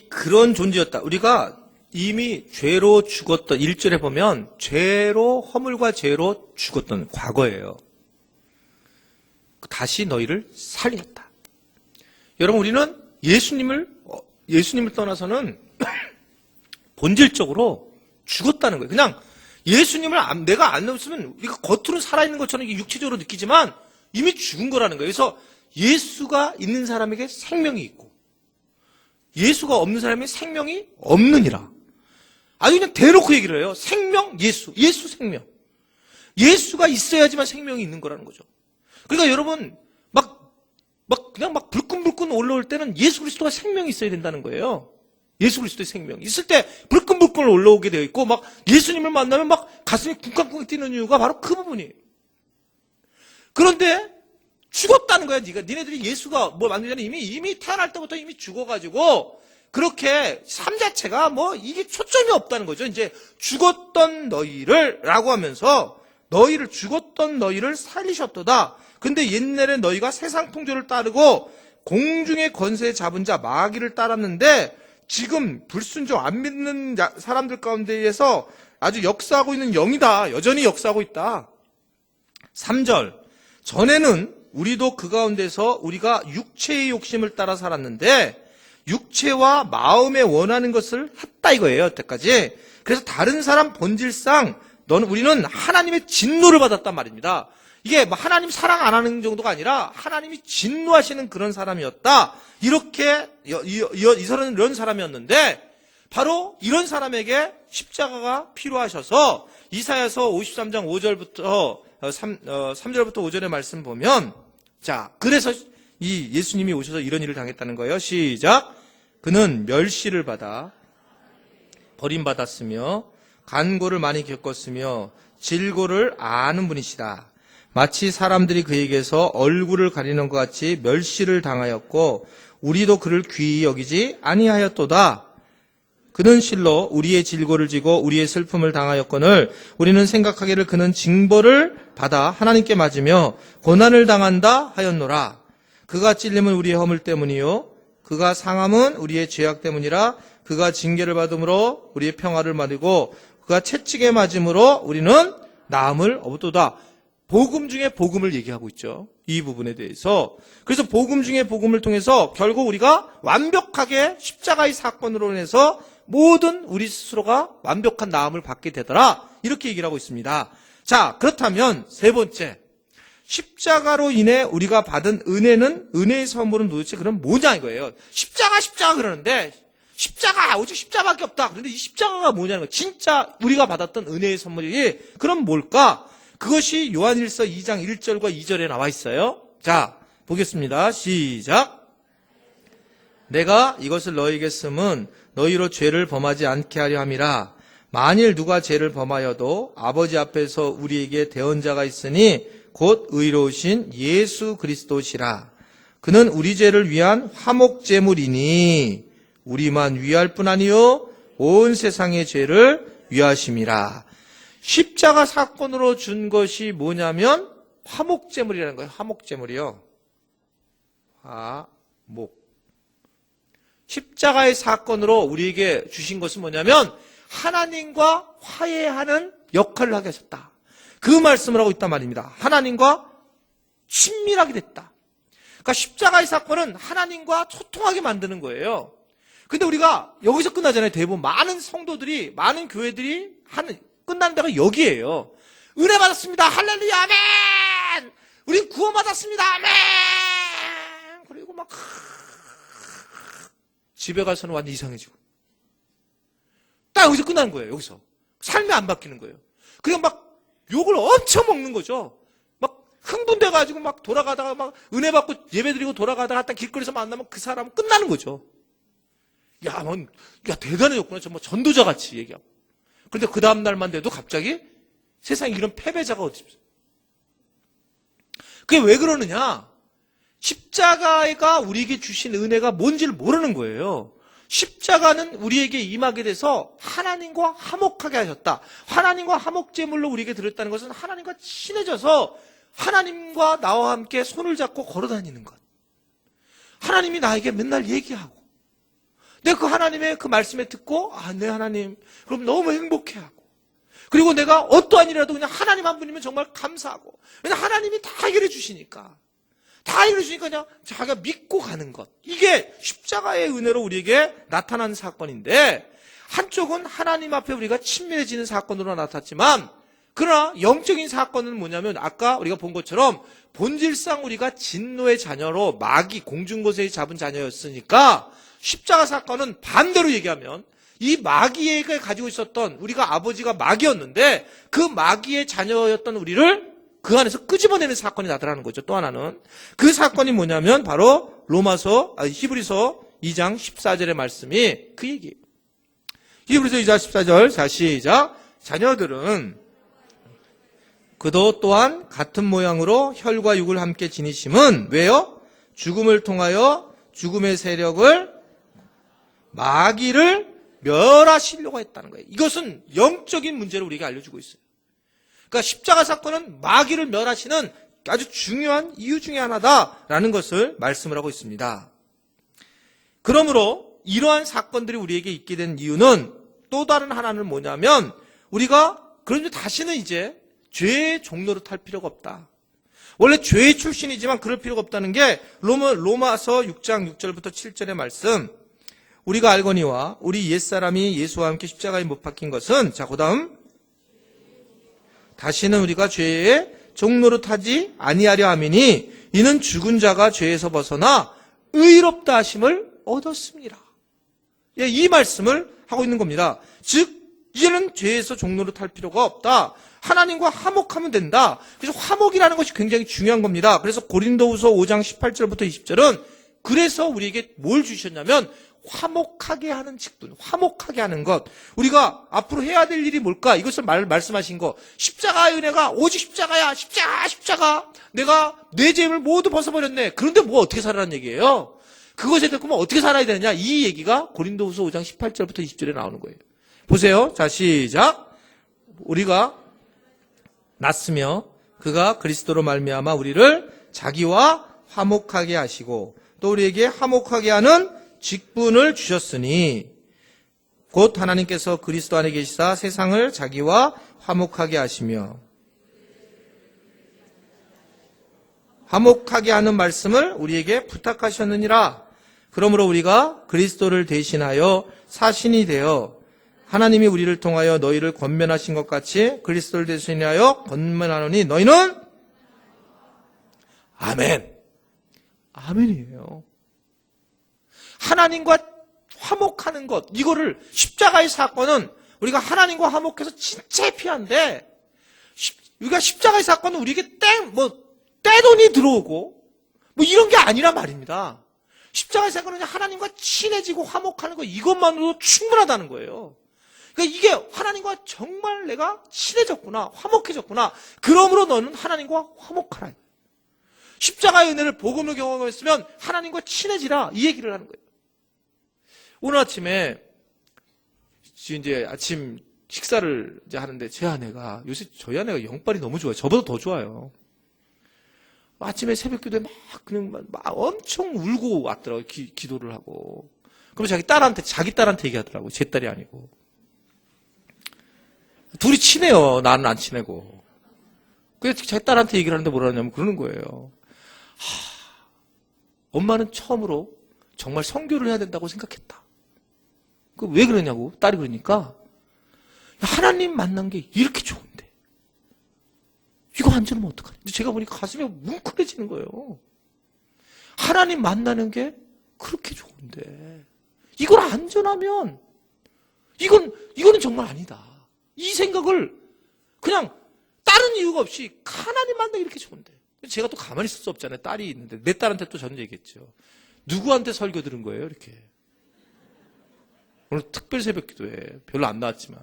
S1: 그런 존재였다. 우리가 이미 죄로 죽었던 1절에 보면 허물과 죄로 죽었던 과거예요. 다시 너희를 살렸다. 여러분 우리는 예수님을 떠나서는 본질적으로 죽었다는 거예요. 그냥 예수님을 내가 안 없으면 우리가 겉으로 살아있는 것처럼 육체적으로 느끼지만 이미 죽은 거라는 거예요. 그래서 예수가 있는 사람에게 생명이 있고 예수가 없는 사람에게 생명이 없느니라. 아주 그냥 대놓고 얘기를 해요. 생명, 예수 생명. 예수가 있어야지만 생명이 있는 거라는 거죠. 그러니까 여러분, 그냥 불끈불끈 올라올 때는 예수 그리스도가 생명이 있어야 된다는 거예요. 예수 그리스도의 생명. 있을 때 불끈불끈 올라오게 되어 있고, 예수님을 만나면 가슴이 쿵쾅쿵 뛰는 이유가 바로 그 부분이에요. 그런데 죽었다는 거야, 니네들이 예수가 만들기 전에 이미 태어날 때부터 이미 죽어가지고, 그렇게 삶 자체가 이게 초점이 없다는 거죠. 이제 죽었던 너희를 라고 하면서 죽었던 너희를 살리셨도다. 근데 옛날에 너희가 세상 풍조를 따르고 공중의 권세 잡은 자 마귀를 따랐는데 지금 불순종 안 믿는 사람들 가운데에서 아주 역사하고 있는 영이다. 여전히 역사하고 있다. 3절. 전에는 우리도 그 가운데서 우리가 육체의 욕심을 따라 살았는데 육체와 마음에 원하는 것을 했다 이거예요. 여태까지. 그래서 다른 사람 본질상 우리는 하나님의 진노를 받았단 말입니다. 이게 하나님 사랑 안 하는 정도가 아니라 하나님이 진노하시는 그런 사람이었다. 이렇게 이런 사람이었는데 바로 이런 사람에게 십자가가 필요하셔서 이사야서 53장 5절부터 3절부터 5절의 말씀 보면 자, 그래서 이 예수님이 오셔서 이런 일을 당했다는 거예요. 시작. 그는 멸시를 받아 버림받았으며 간고를 많이 겪었으며 질고를 아는 분이시다. 마치 사람들이 그에게서 얼굴을 가리는 것 같이 멸시를 당하였고 우리도 그를 귀히 여기지 아니하였도다. 그는 실로 우리의 질고를 지고 우리의 슬픔을 당하였거늘 우리는 생각하기를 그는 징벌을 받아 하나님께 맞으며 고난을 당한다 하였노라. 그가 찔림은 우리의 허물 때문이요 그가 상함은 우리의 죄악 때문이라. 그가 징계를 받음으로 우리의 평화를 받고 그가 채찍에 맞음으로 우리는 나음을 얻었도다. 복음 중에 복음을 얘기하고 있죠. 이 부분에 대해서. 그래서 복음 중에 복음을 통해서 결국 우리가 완벽하게 십자가의 사건으로 인해서 모든 우리 스스로가 완벽한 나음을 받게 되더라. 이렇게 얘기를 하고 있습니다. 자, 그렇다면 세 번째. 십자가로 인해 우리가 받은 은혜의 선물은 도대체 그럼 뭐냐 이거예요. 십자가 그러는데 오직 십자가밖에 없다. 그런데 이 십자가가 뭐냐는 거예요. 진짜 우리가 받았던 은혜의 선물이 그럼 뭘까? 그것이 요한일서 2장 1절과 2절에 나와 있어요. 자, 보겠습니다. 시작. 내가 이것을 너희에게 쓰면 너희로 죄를 범하지 않게 하려 함이라. 만일 누가 죄를 범하여도 아버지 앞에서 우리에게 대언자가 있으니 곧 의로우신 예수 그리스도시라. 그는 우리 죄를 위한 화목제물이니 우리만 위할 뿐 아니요 온 세상의 죄를 위하심이라. 십자가 사건으로 준 것이 뭐냐면 화목제물이라는 거예요. 화목제물이요. 화목. 십자가의 사건으로 우리에게 주신 것은 뭐냐면 하나님과 화해하는 역할을 하게 하셨다. 그 말씀을 하고 있단 말입니다. 하나님과 친밀하게 됐다. 그러니까 십자가의 사건은 하나님과 소통하게 만드는 거예요. 근데 우리가 여기서 끝나잖아요. 대부분 많은 성도들이, 많은 교회들이 끝나는 데가 여기예요. 은혜 받았습니다. 할렐루야, 아멘! 우린 구원받았습니다. 아멘! 그리고 집에 가서는 완전 이상해지고. 딱 여기서 끝나는 거예요. 여기서. 삶이 안 바뀌는 거예요. 그냥 욕을 엄청 먹는 거죠. 흥분돼가지고 돌아가다가 은혜 받고 예배 드리고 돌아가다가 딱 길거리에서 만나면 그 사람은 끝나는 거죠. 야, 대단해졌구나. 정말 전도자 같이 얘기하고. 그런데 그 다음날만 돼도 갑자기 세상에 이런 패배자가 어디 있어요. 그게 왜 그러느냐? 십자가가 우리에게 주신 은혜가 뭔지를 모르는 거예요. 십자가는 우리에게 임하게 돼서 하나님과 화목하게 하셨다. 하나님과 화목제물로 우리에게 드렸다는 것은 하나님과 친해져서 하나님과 나와 함께 손을 잡고 걸어다니는 것. 하나님이 나에게 맨날 얘기하고 내가 그 하나님의 그 말씀에 듣고 네 하나님 그럼 너무 행복해하고 그리고 내가 어떠한 일이라도 그냥 하나님 한 분이면 정말 감사하고 왜냐하면 하나님이 다 해결해 주시니까 그냥 자기가 믿고 가는 것. 이게 십자가의 은혜로 우리에게 나타난 사건인데 한쪽은 하나님 앞에 우리가 친밀해지는 사건으로 나타났지만 그러나 영적인 사건은 뭐냐면 아까 우리가 본 것처럼 본질상 우리가 진노의 자녀로 마귀 공중고세에 잡은 자녀였으니까 십자가 사건은 반대로 얘기하면 이 마귀가 가지고 있었던, 우리가 아버지가 마귀였는데 그 마귀의 자녀였던 우리를 그 안에서 끄집어내는 사건이 나타나는 거죠. 또 하나는 그 사건이 뭐냐면 바로 히브리서 2장 14절의 말씀이 그 얘기예요. 히브리서 2장 14절, 자 시작. 자녀들은 그도 또한 같은 모양으로 혈과 육을 함께 지니심은 왜요? 죽음을 통하여 죽음의 세력을, 마귀를 멸하시려고 했다는 거예요. 이것은 영적인 문제를 우리에게 알려주고 있어요. 그러니까 십자가 사건은 마귀를 멸하시는 아주 중요한 이유 중에 하나다라는 것을 말씀을 하고 있습니다. 그러므로 이러한 사건들이 우리에게 있게 된 이유는 또 다른 하나는 뭐냐면, 우리가 그런데 다시는 이제 죄의 종로로 탈 필요가 없다. 원래 죄의 출신이지만 그럴 필요가 없다는 게 로마서 6장 6절부터 7절의 말씀. 우리가 알거니와 우리 옛사람이 예수와 함께 십자가에 못 박힌 것은, 자, 그 다음, 다시는 우리가 죄의 종로로 타지 아니하려 함이니 이는 죽은 자가 죄에서 벗어나 의롭다 하심을 얻었습니다. 예, 이 말씀을 하고 있는 겁니다. 즉 이제는 죄에서 종로로 탈 필요가 없다. 하나님과 화목하면 된다. 그래서 화목이라는 것이 굉장히 중요한 겁니다. 그래서 고린도후서 5장 18절부터 20절은 그래서 우리에게 뭘 주셨냐면 화목하게 하는 직분, 화목하게 하는 것. 우리가 앞으로 해야 될 일이 뭘까? 이것을 말씀하신 거. 십자가의 은혜가 오직 십자가야. 십자가. 내가 내 죄를 모두 벗어버렸네. 그런데 뭐 어떻게 살아라는 얘기예요? 그것에 대해서 어떻게 살아야 되느냐? 이 얘기가 고린도후서 5장 18절부터 20절에 나오는 거예요. 보세요. 자, 시작. 우리가 났으며 그가 그리스도로 말미암아 우리를 자기와 화목하게 하시고 또 우리에게 화목하게 하는 직분을 주셨으니 곧 하나님께서 그리스도 안에 계시사 세상을 자기와 화목하게 하시며, 화목하게 하는 말씀을 우리에게 부탁하셨느니라. 그러므로 우리가 그리스도를 대신하여 사신이 되어 하나님이 우리를 통하여 너희를 권면하신 것 같이 그리스도를 대신하여 권면하노니 너희는 아멘. 아멘이에요. 하나님과 화목하는 것, 이거를 십자가의 사건은 우리가 하나님과 화목해서 진짜 해피한데, 우리가 십자가의 사건은 우리에게 떼돈이 들어오고 뭐 이런 게 아니란 말입니다. 십자가의 사건은 하나님과 친해지고 화목하는 것, 이것만으로도 충분하다는 거예요. 그러니까 이게 하나님과 정말 내가 친해졌구나, 화목해졌구나. 그러므로 너는 하나님과 화목하라. 십자가의 은혜를 복음을 경험했으면 하나님과 친해지라, 이 얘기를 하는 거예요. 오늘 아침에 이제 아침 식사를 이제 하는데 제 아내가, 요새 저희 아내가 영빨이 너무 좋아요. 저보다 더 좋아요. 아침에 새벽 기도에 막 엄청 울고 왔더라고요. 기도를 하고. 그럼 자기 딸한테 얘기하더라고요. 제 딸이 아니고. 둘이 친해요. 나는 안 친하고. 그래서 자기 딸한테 얘기를 하는데 뭐라 하냐면 그러는 거예요. 엄마는 처음으로 정말 선교를 해야 된다고 생각했다. 왜 그러냐고 딸이 그러니까, 하나님 만난 게 이렇게 좋은데 이거 안 주면 어떡하냐. 제가 보니까 가슴이 뭉클해지는 거예요. 하나님 만나는 게 그렇게 좋은데 이걸 안 전하면 이거는 정말 아니다. 이 생각을 그냥 다른 이유가 없이 하나님 만나기 이렇게 좋은데, 제가 또 가만히 있을 수 없잖아요. 딸이 있는데 내 딸한테 또 저는 얘기했죠. 누구한테 설교 들은 거예요? 이렇게. 오늘 특별 새벽 기도에 별로 안 나왔지만.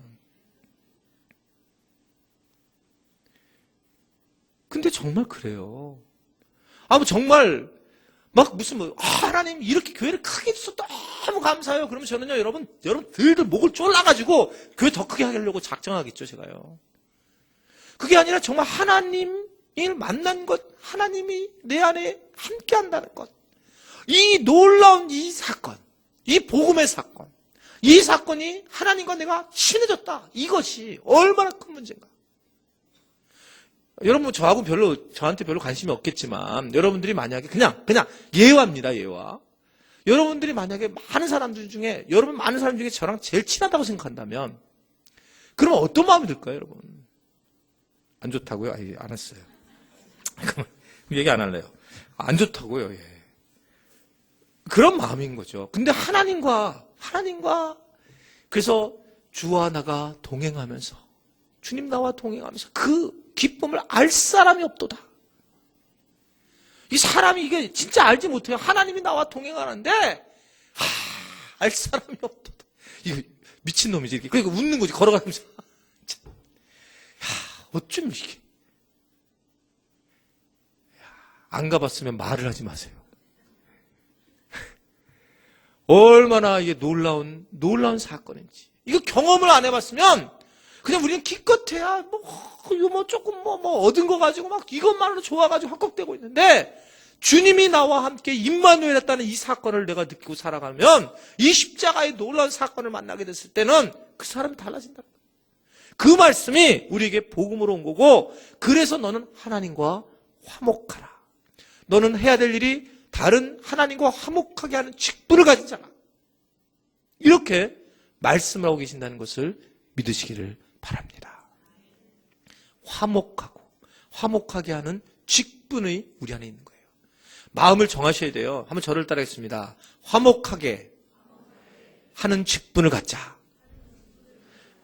S1: 근데 정말 그래요. 정말 하나님 이렇게 교회를 크게 해주셔서 너무 감사해요. 그러면 저는요, 여러분 들들 목을 졸라가지고 교회 더 크게 하려고 작정하겠죠, 제가요. 그게 아니라 정말 하나님을 만난 것, 하나님이 내 안에 함께 한다는 것, 이 놀라운 이 사건, 이 복음의 사건, 이 사건이 하나님과 내가 친해졌다. 이것이 얼마나 큰 문제인가. 여러분, 저한테 별로 관심이 없겠지만, 여러분들이 만약에 그냥 예화입니다, 예화. 여러분들이 만약에 많은 사람들 중에 저랑 제일 친하다고 생각한다면, 그러면 어떤 마음이 들까요, 여러분? 안 좋다고요? 안 했어요. 그럼 얘기 안 할래요. 안 좋다고요, 예. 그런 마음인 거죠. 근데 하나님과 그래서 주와 나가 동행하면서, 주님 나와 동행하면서 그 기쁨을 알 사람이 없도다. 이 사람이 이게 진짜 알지 못해요. 하나님이 나와 동행하는데 알 사람이 없도다. 이거 미친놈이지. 이렇게. 그러니까 웃는 거지. 걸어가면서. 어쩜 이게. 안 가봤으면 말을 하지 마세요. 얼마나 이게 놀라운 사건인지. 이거 경험을 안 해봤으면 그냥 우리는 기껏해야 조금 얻은 거 가지고 막 이것만으로 좋아가지고 헉헉대고 있는데, 주님이 나와 함께 임마누엘 했다는 이 사건을 내가 느끼고 살아가면, 이 십자가의 놀라운 사건을 만나게 됐을 때는 그 사람이 달라진다. 그 말씀이 우리에게 복음으로 온 거고, 그래서 너는 하나님과 화목하라. 너는 해야 될 일이 다른 하나님과 화목하게 하는 직분을 가진 자라. 이렇게 말씀을 하고 계신다는 것을 믿으시기를 바랍니다. 화목하게 하는 직분이 우리 안에 있는 거예요. 마음을 정하셔야 돼요. 한번 저를 따라하겠습니다. 화목하게 하는 직분을 갖자.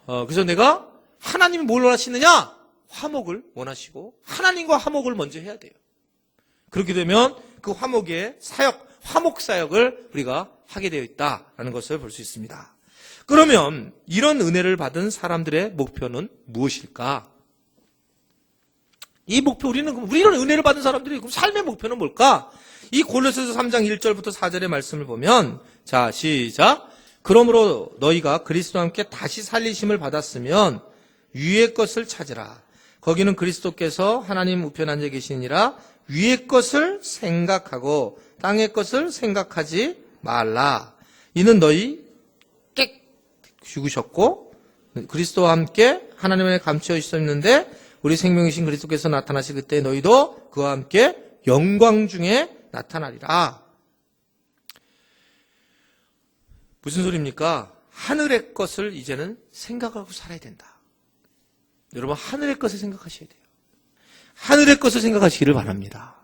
S1: 그래서 내가 하나님이 뭘 원하시느냐? 화목을 원하시고 하나님과 화목을 먼저 해야 돼요. 그렇게 되면 그 화목의 사역, 화목 사역을 우리가 하게 되어 있다라는 것을 볼 수 있습니다. 그러면 이런 은혜를 받은 사람들의 목표는 무엇일까? 이 목표, 우리는 은혜를 받은 사람들이 그럼 삶의 목표는 뭘까? 이 골로새서 3장 1절부터 4절의 말씀을 보면, 자, 시작. 그러므로 너희가 그리스도와 함께 다시 살리심을 받았으면 위의 것을 찾으라. 거기는 그리스도께서 하나님 우편 앉아 계시니라. 위의 것을 생각하고 땅의 것을 생각하지 말라. 이는 너희 깨 죽으셨고 그리스도와 함께 하나님 안에 감추어 있었는데, 우리 생명이신 그리스도께서 나타나실 그때 너희도 그와 함께 영광 중에 나타나리라. 무슨 소리입니까? 하늘의 것을 이제는 생각하고 살아야 된다. 여러분, 하늘의 것을 생각하셔야 돼요. 하늘의 것을 생각하시기를 바랍니다.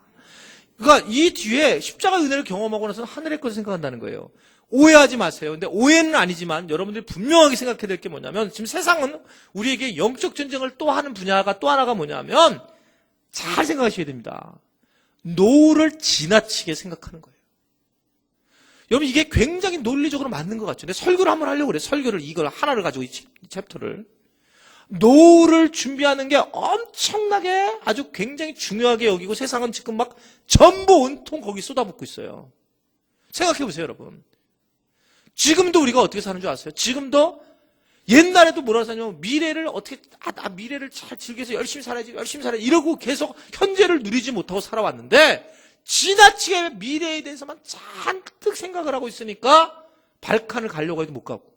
S1: 그러니까 이 뒤에 십자가 은혜를 경험하고 나서는 하늘의 것을 생각한다는 거예요. 오해하지 마세요. 근데 오해는 아니지만 여러분들이 분명하게 생각해야 될 게 뭐냐면, 지금 세상은 우리에게 영적 전쟁을 또 하는 분야가 또 하나가 뭐냐면, 잘 생각하셔야 됩니다. 노후를 지나치게 생각하는 거예요. 여러분, 이게 굉장히 논리적으로 맞는 것 같죠. 근데 설교를 한번 하려고 그래요. 설교를 이걸 하나를 가지고 이 챕터를. 노후를 준비하는 게 엄청나게 아주 굉장히 중요하게 여기고, 세상은 지금 막 전부 온통 거기 쏟아붓고 있어요. 생각해 보세요, 여러분. 지금도 우리가 어떻게 사는 줄 아세요? 지금도 옛날에도 뭐라고 사냐면, 미래를 어떻게, 나 미래를 잘 즐겨서 열심히 살아야지, 이러고 계속 현재를 누리지 못하고 살아왔는데, 지나치게 미래에 대해서만 잔뜩 생각을 하고 있으니까 발칸을 가려고 해도 못 가고.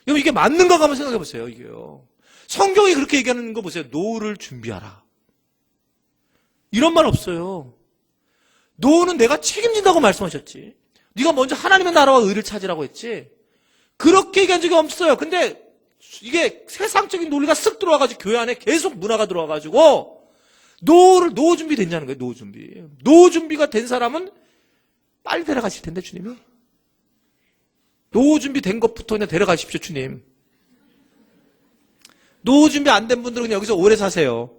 S1: 여러분, 이게 맞는가 한번 생각해 보세요, 이게요. 성경이 그렇게 얘기하는 거 보세요. 노후를 준비하라. 이런 말 없어요. 노후는 내가 책임진다고 말씀하셨지. 네가 먼저 하나님의 나라와 의를 찾으라고 했지. 그렇게 얘기한 적이 없어요. 근데 이게 세상적인 논리가 쓱 들어와가지고 교회 안에 계속 문화가 들어와가지고 노후 준비 됐냐는 거예요. 노후 준비가 된 사람은 빨리 데려가실 텐데, 주님이. 노후 준비 된 것부터 그냥 데려가십시오, 주님. 노후 준비 안 된 분들은 그냥 여기서 오래 사세요.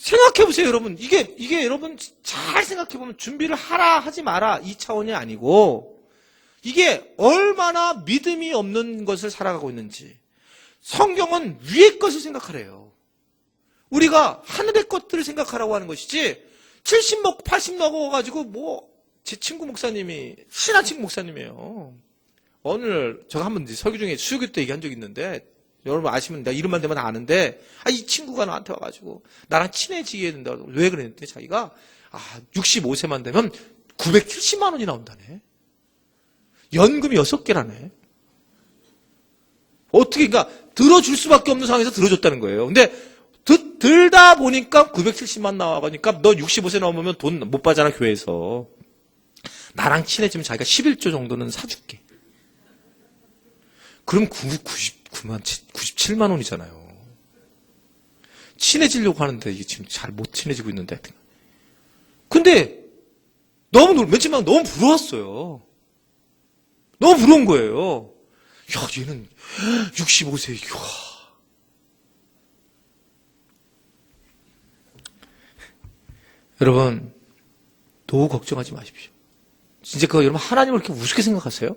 S1: 생각해보세요, 여러분. 이게 여러분 잘 생각해보면 준비를 하라, 하지 마라, 이 차원이 아니고, 이게 얼마나 믿음이 없는 것을 살아가고 있는지. 성경은 위의 것을 생각하래요. 우리가 하늘의 것들을 생각하라고 하는 것이지, 70 먹고 80 먹어가지고 제 친구 목사님이, 친한 친구 목사님이에요. 오늘 제가 한번 설교 중에 수요교 때 얘기한 적이 있는데, 여러분 아시면 내가 이름만 대면 아는데, 이 친구가 나한테 와가지고 나랑 친해지게 된다고. 왜 그랬는데 자기가 65세만 되면 970만 원이 나온다네. 연금이 6개라네. 어떻게, 그러니까 들어줄 수밖에 없는 상황에서 들어줬다는 거예요. 근데 들다 보니까 970만 나와가니까 너 65세 넘으면 돈 못 받잖아, 교회에서. 나랑 친해지면 자기가 11조 정도는 사줄게. 그럼 97만 원이잖아요. 친해지려고 하는데 이게 지금 잘 못 친해지고 있는데. 근데 맨 처음에 너무 부러웠어요. 너무 부러운 거예요. 야, 얘는 65세, 이야. 여러분, 노후 걱정하지 마십시오. 진짜 그거 여러분 하나님을 그렇게 우습게 생각하세요?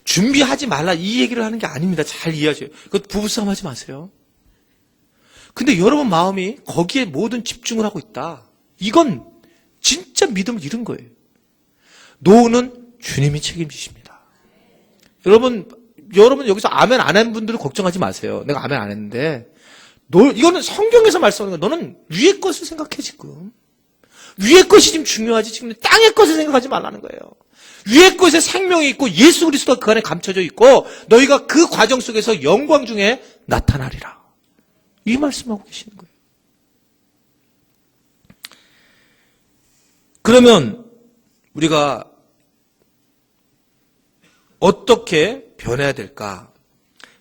S1: 준비하지 말라 이 얘기를 하는 게 아닙니다. 잘 이해하세요. 그것 부부싸움 하지 마세요. 근데 여러분 마음이 거기에 모든 집중을 하고 있다. 이건 진짜 믿음을 잃은 거예요. 노후는 주님이 책임지십니다. 여러분 여기서 아멘 안 한 분들은 걱정하지 마세요. 내가 아멘 안 했는데 이거는 성경에서 말씀하는 거야. 너는 위의 것을 생각해 지금. 위의 것이 지금 중요하지 지금 땅의 것을 생각하지 말라는 거예요. 위의 것에 생명이 있고 예수 그리스도가 그 안에 감춰져 있고 너희가 그 과정 속에서 영광 중에 나타나리라. 이 말씀하고 계시는 거예요. 그러면 우리가 어떻게 변해야 될까?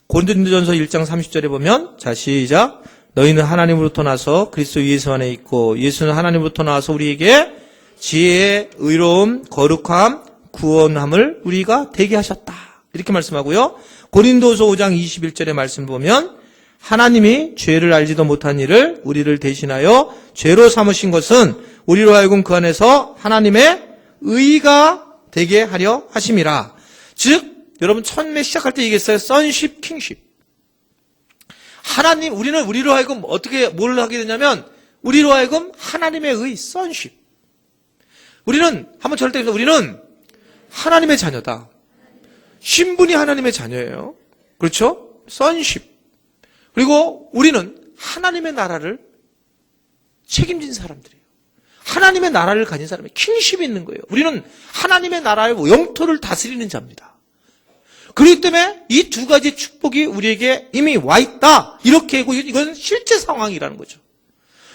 S1: 고린도전서 1장 30절에 보면 자 시작 너희는 하나님으로부터 나서 그리스도 예수 안에 있고 예수는 하나님으로부터 나와서 우리에게 지혜, 의로움, 거룩함, 구원함을 우리가 되게 하셨다. 이렇게 말씀하고요. 고린도서 5장 21절의 말씀 보면 하나님이 죄를 알지도 못한 이를 우리를 대신하여 죄로 삼으신 것은 우리로 하여금 그 안에서 하나님의 의가 되게 하려 하심이라. 즉 여러분 처음에 시작할 때 얘기했어요. sonship, kingship. 하나님 우리로 하여금 어떻게 뭘 하게 되냐면 우리로 하여금 하나님의 의 sonship. 우리는 한번 저럴 때 우리는 하나님의 자녀다. 신분이 하나님의 자녀예요. 그렇죠? sonship. 그리고 우리는 하나님의 나라를 책임진 사람들이에요. 하나님의 나라를 가진 사람이 킹십이 있는 거예요. 우리는 하나님의 나라의 영토를 다스리는 자입니다. 그렇기 때문에 이 두 가지 축복이 우리에게 이미 와 있다. 이렇게 하고 이건 실제 상황이라는 거죠.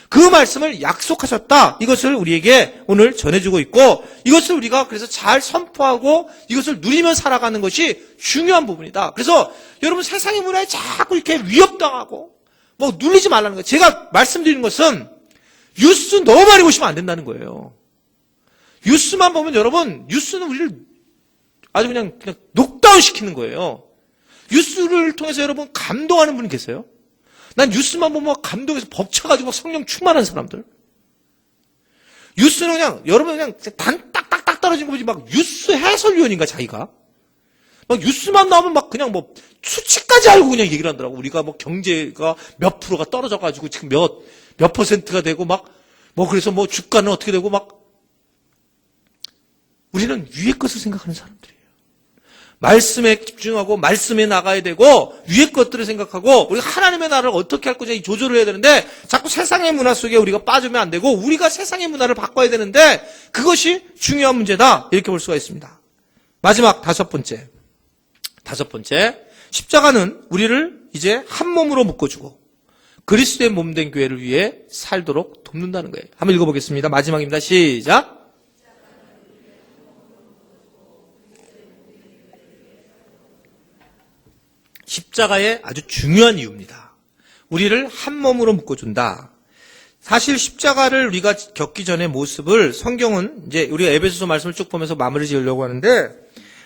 S1: 그 말씀을 약속하셨다. 이것을 우리에게 오늘 전해주고 있고 이것을 우리가 그래서 잘 선포하고 이것을 누리며 살아가는 것이 중요한 부분이다. 그래서 여러분 세상의 문화에 자꾸 이렇게 위협당하고 뭐 눌리지 말라는 거예요. 제가 말씀드리는 것은 뉴스 너무 많이 보시면 안 된다는 거예요. 뉴스만 보면 여러분 뉴스는 우리를 아주 그냥 녹다운 시키는 거예요. 뉴스를 통해서 여러분 감동하는 분 계세요? 난 뉴스만 보면 감동해서 벅차가지고 성령 충만한 사람들. 뉴스는 그냥 여러분 그냥 딱딱딱 떨어진 거 보지 막 뉴스 해설위원인가 자기가 막 뉴스만 나오면 막 그냥 뭐 수치까지 알고 그냥 얘기를 하더라고. 우리가 뭐 경제가 몇 프로가 떨어져가지고 지금 몇 퍼센트가 되고 막 뭐 그래서 뭐 주가는 어떻게 되고 막 우리는 위의 것을 생각하는 사람들이에요. 말씀에 집중하고 말씀에 나가야 되고 위의 것들을 생각하고 우리가 하나님의 나라를 어떻게 할 거냐 이 조절을 해야 되는데 자꾸 세상의 문화 속에 우리가 빠지면 안 되고 우리가 세상의 문화를 바꿔야 되는데 그것이 중요한 문제다. 이렇게 볼 수가 있습니다. 마지막 다섯 번째 십자가는 우리를 이제 한 몸으로 묶어주고 그리스도의 몸된 교회를 위해 살도록 돕는다는 거예요. 한번 읽어보겠습니다. 마지막입니다. 시작. 십자가의 아주 중요한 이유입니다. 우리를 한 몸으로 묶어준다. 사실 십자가를 우리가 겪기 전의 모습을 성경은 이제 우리가 에베소서 말씀을 쭉 보면서 마무리 지으려고 하는데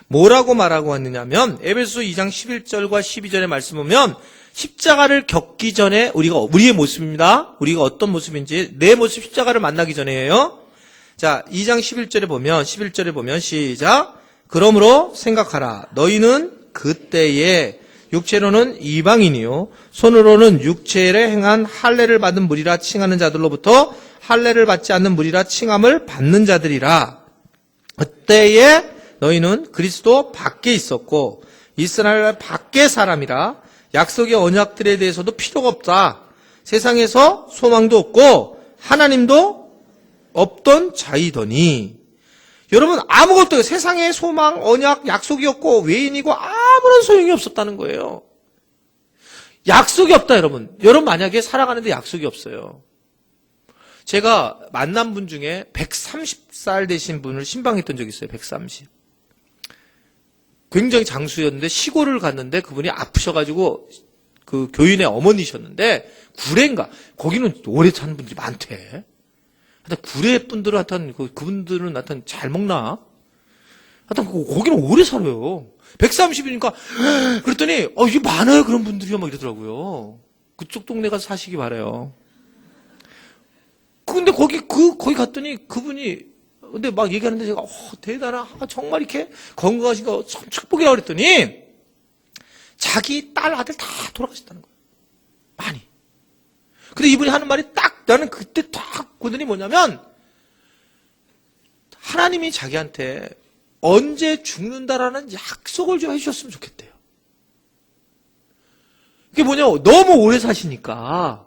S1: 뭐라고 말하고 왔느냐면 에베소서 2장 11절과 12절의 말씀 보면 십자가를 겪기 전에 우리의 모습입니다. 우리가 어떤 모습인지 내 모습 십자가를 만나기 전에예요. 자, 2장 11절에 보면 시작. 그러므로 생각하라. 너희는 그때에 육체로는 이방인이요 손으로는 육체에 행한 할례를 받은 무리라 칭하는 자들로부터 할례를 받지 않는 무리라 칭함을 받는 자들이라. 그때에 너희는 그리스도 밖에 있었고 이스라엘 밖의 사람이라. 약속의 언약들에 대해서도 필요가 없다. 세상에서 소망도 없고 하나님도 없던 자이더니. 여러분 아무것도 세상에 소망, 언약, 약속이 없고 외인이고 아무런 소용이 없었다는 거예요. 약속이 없다 여러분. 여러분 만약에 살아가는데 약속이 없어요. 제가 만난 분 중에 130살 되신 분을 신방했던 적이 있어요. 130. 굉장히 장수였는데 시골을 갔는데 그분이 아프셔가지고 그 교인의 어머니셨는데 구례인가 거기는 오래 사는 분들이 많대. 하여튼 구례 분들은 하여튼 그분들은 하여튼 잘 먹나? 하여튼 거기는 오래 살아요. 130이니까 그랬더니 이게 많아요 그런 분들이요 막 이러더라고요. 그쪽 동네 가서 사시기 바래요. 근데 거기 갔더니 그분이 근데 막 얘기하는데 제가 대단한 정말 이렇게 건강하신 거 참 축복이라고 그랬더니 자기 딸 아들 다 돌아가셨다는 거예요. 많이. 근데 이분이 하는 말이 딱 나는 그때 딱 보더니 뭐냐면 하나님이 자기한테 언제 죽는다라는 약속을 좀 해주셨으면 좋겠대요. 그게 뭐냐 너무 오래 사시니까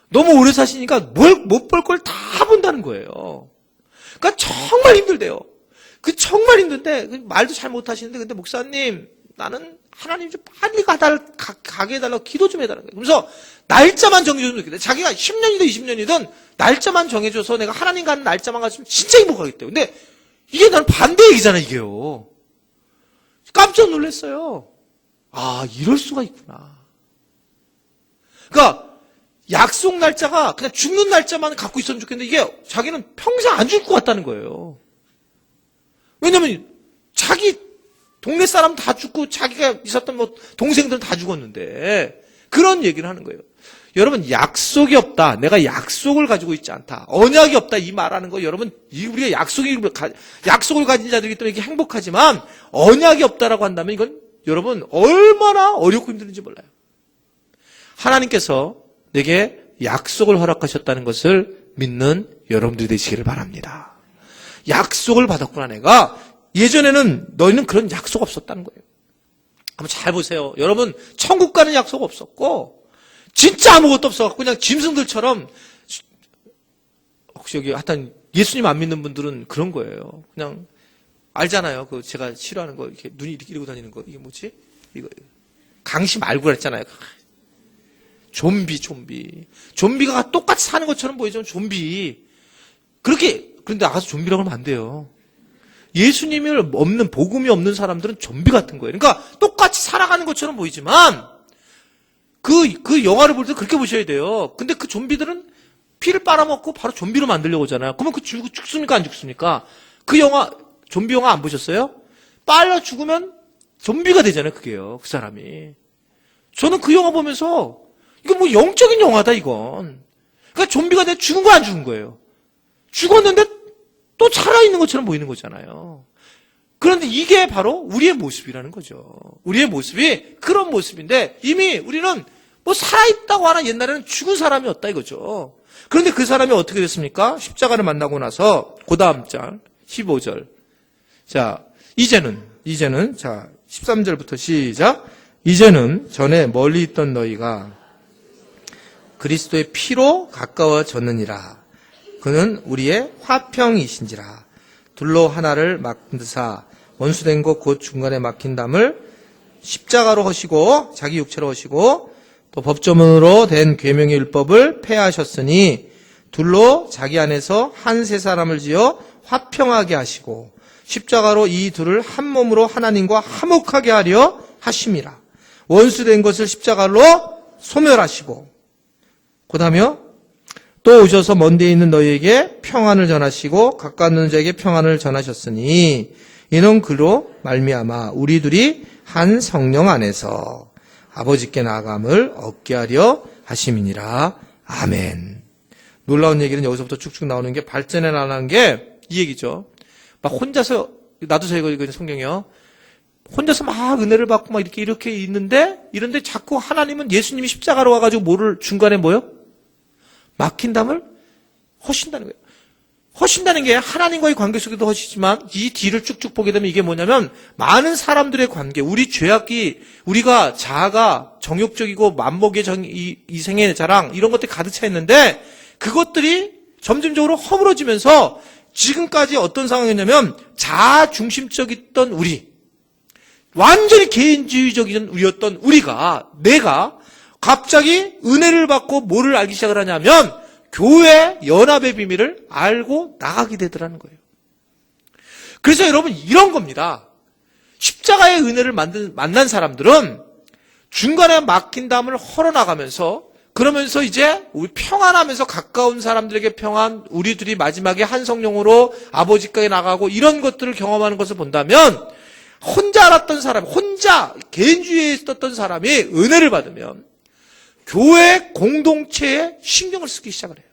S1: 못 볼 걸 다 본다는 거예요. 그러니까 정말 힘들대요. 정말 힘든데 말도 잘 못하시는데 근데 목사님 나는 하나님 좀 빨리 가게 해달라고 기도 좀 해달라는 거예요. 그래서 날짜만 정해주면 좋겠다. 자기가 10년이든 20년이든 날짜만 정해줘서 내가 하나님 가는 날짜만 갔으면 진짜 행복하겠대요. 근데 이게 나는 반대 얘기잖아 이게요. 깜짝 놀랐어요. 이럴 수가 있구나. 그러니까 약속 날짜가 그냥 죽는 날짜만 갖고 있었으면 좋겠는데 이게 자기는 평생 안 죽을 것 같다는 거예요. 왜냐면 자기 동네 사람 다 죽고 자기가 있었던 동생들은 다 죽었는데 그런 얘기를 하는 거예요. 여러분 약속이 없다. 내가 약속을 가지고 있지 않다. 언약이 없다. 이 말하는 거 여러분 우리가 약속을 가진 자들이기 때문에 이게 행복하지만 언약이 없다라고 한다면 이건 여러분 얼마나 어렵고 힘든지 몰라요. 하나님께서 내게 약속을 허락하셨다는 것을 믿는 여러분들이 되시기를 바랍니다. 약속을 받았구나 내가. 예전에는 너희는 그런 약속 없었다는 거예요. 한번 잘 보세요. 여러분 천국 가는 약속 없었고 진짜 아무것도 없어갖고 그냥 짐승들처럼 혹시 여기 하여튼 예수님 안 믿는 분들은 그런 거예요. 그냥 알잖아요. 제가 싫어하는 거 이렇게 눈이 이렇게 이러고 다니는 거 이게 뭐지? 이거 강시 말고 그랬잖아요. 좀비가 똑같이 사는 것처럼 보이죠. 좀비. 그런데 나가서 좀비라고 하면 안 돼요. 예수님을 없는, 복음이 없는 사람들은 좀비 같은 거예요. 그러니까 똑같이 살아가는 것처럼 보이지만, 그 영화를 볼 때 그렇게 보셔야 돼요. 근데 그 좀비들은 피를 빨아먹고 바로 좀비로 만들려고 하잖아요. 그러면 죽습니까? 안 죽습니까? 좀비 영화 안 보셨어요? 빨려 죽으면 좀비가 되잖아요, 그게요. 그 사람이. 저는 그 영화 보면서, 이거 영적인 영화다, 이건. 그러니까 좀비가 돼 죽은 거 안 죽은 거예요. 죽었는데 또 살아있는 것처럼 보이는 거잖아요. 그런데 이게 바로 우리의 모습이라는 거죠. 우리의 모습이 그런 모습인데 이미 우리는 살아있다고 하나 옛날에는 죽은 사람이었다 이거죠. 그런데 그 사람이 어떻게 됐습니까? 십자가를 만나고 나서 그 다음 장 15절. 자, 이제는 자 13절부터 시작. 이제는 전에 멀리 있던 너희가 그리스도의 피로 가까워졌느니라. 그는 우리의 화평이신지라. 둘로 하나를 만드사 원수된 것 곧 중간에 막힌 담을 십자가로 하시고 자기 육체로 하시고 또 법조문으로 된 계명의 율법을 폐하셨으니 둘로 자기 안에서 한 세 사람을 지어 화평하게 하시고 십자가로 이 둘을 한 몸으로 하나님과 화목하게 하려 하심이라. 원수된 것을 십자가로 소멸하시고 그다음에 또 오셔서 먼 데 있는 너희에게 평안을 전하시고 가까운 있는 자에게 평안을 전하셨으니 이는 그로 말미암아 우리 둘이 한 성령 안에서 아버지께 나아감을 얻게 하려 하심이니라. 아멘. 놀라운 얘기는 여기서부터 쭉쭉 나오는 게 발전해 나가는 게 이 얘기죠. 막 혼자서 나도 제가 이거 성경이요. 혼자서 막 은혜를 받고 막 이렇게 있는데 이런데 자꾸 하나님은 예수님이 십자가로 와가지고 뭐를 중간에 뭐요? 막힌 담을 허신다는 거예요. 허신다는 게 하나님과의 관계 속에도 허시지만 이 뒤를 쭉쭉 보게 되면 이게 뭐냐면 많은 사람들의 관계, 우리 죄악이 우리가 자아가 정욕적이고 만목의 이생의 자랑 이런 것들이 가득 차 있는데 그것들이 점점적으로 허물어지면서 지금까지 어떤 상황이었냐면 자아 중심적이었던 우리, 완전히 개인주의적인 우리였던 우리가 내가 갑자기 은혜를 받고 뭐를 알기 시작을 하냐면 교회 연합의 비밀을 알고 나가게 되더라는 거예요. 그래서 여러분 이런 겁니다. 십자가의 은혜를 만난 사람들은 중간에 막힌 담을 헐어나가면서 그러면서 이제 우리 평안하면서 가까운 사람들에게 평안, 우리들이 마지막에 한 성령으로 아버지께 나가고 이런 것들을 경험하는 것을 본다면 혼자 알았던 사람, 혼자 개인주의에 있었던 사람이 은혜를 받으면 교회 공동체에 신경을 쓰기 시작을 해요.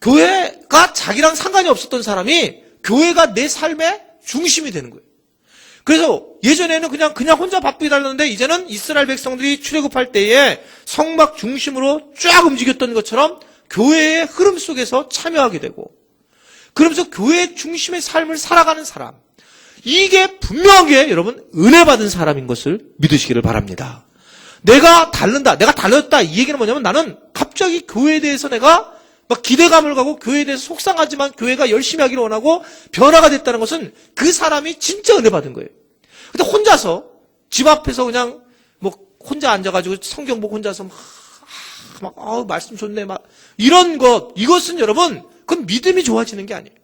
S1: 교회가 자기랑 상관이 없었던 사람이 교회가 내 삶의 중심이 되는 거예요. 그래서 예전에는 그냥 혼자 바쁘게 달렸는데 이제는 이스라엘 백성들이 출애굽할 때에 성막 중심으로 쫙 움직였던 것처럼 교회의 흐름 속에서 참여하게 되고 그러면서 교회 중심의 삶을 살아가는 사람, 이게 분명하게 여러분 은혜 받은 사람인 것을 믿으시기를 바랍니다. 내가 달렸다 이 얘기는 뭐냐면 나는 갑자기 교회에 대해서 내가 막 기대감을 가고 교회에 대해서 속상하지만 교회가 열심히 하기를 원하고 변화가 됐다는 것은 그 사람이 진짜 은혜 받은 거예요. 근데 혼자서 집 앞에서 그냥 뭐 혼자 앉아가지고 성경 보고 혼자서 말씀 좋네 이런 이것은 여러분 그건 믿음이 좋아지는 게 아니에요.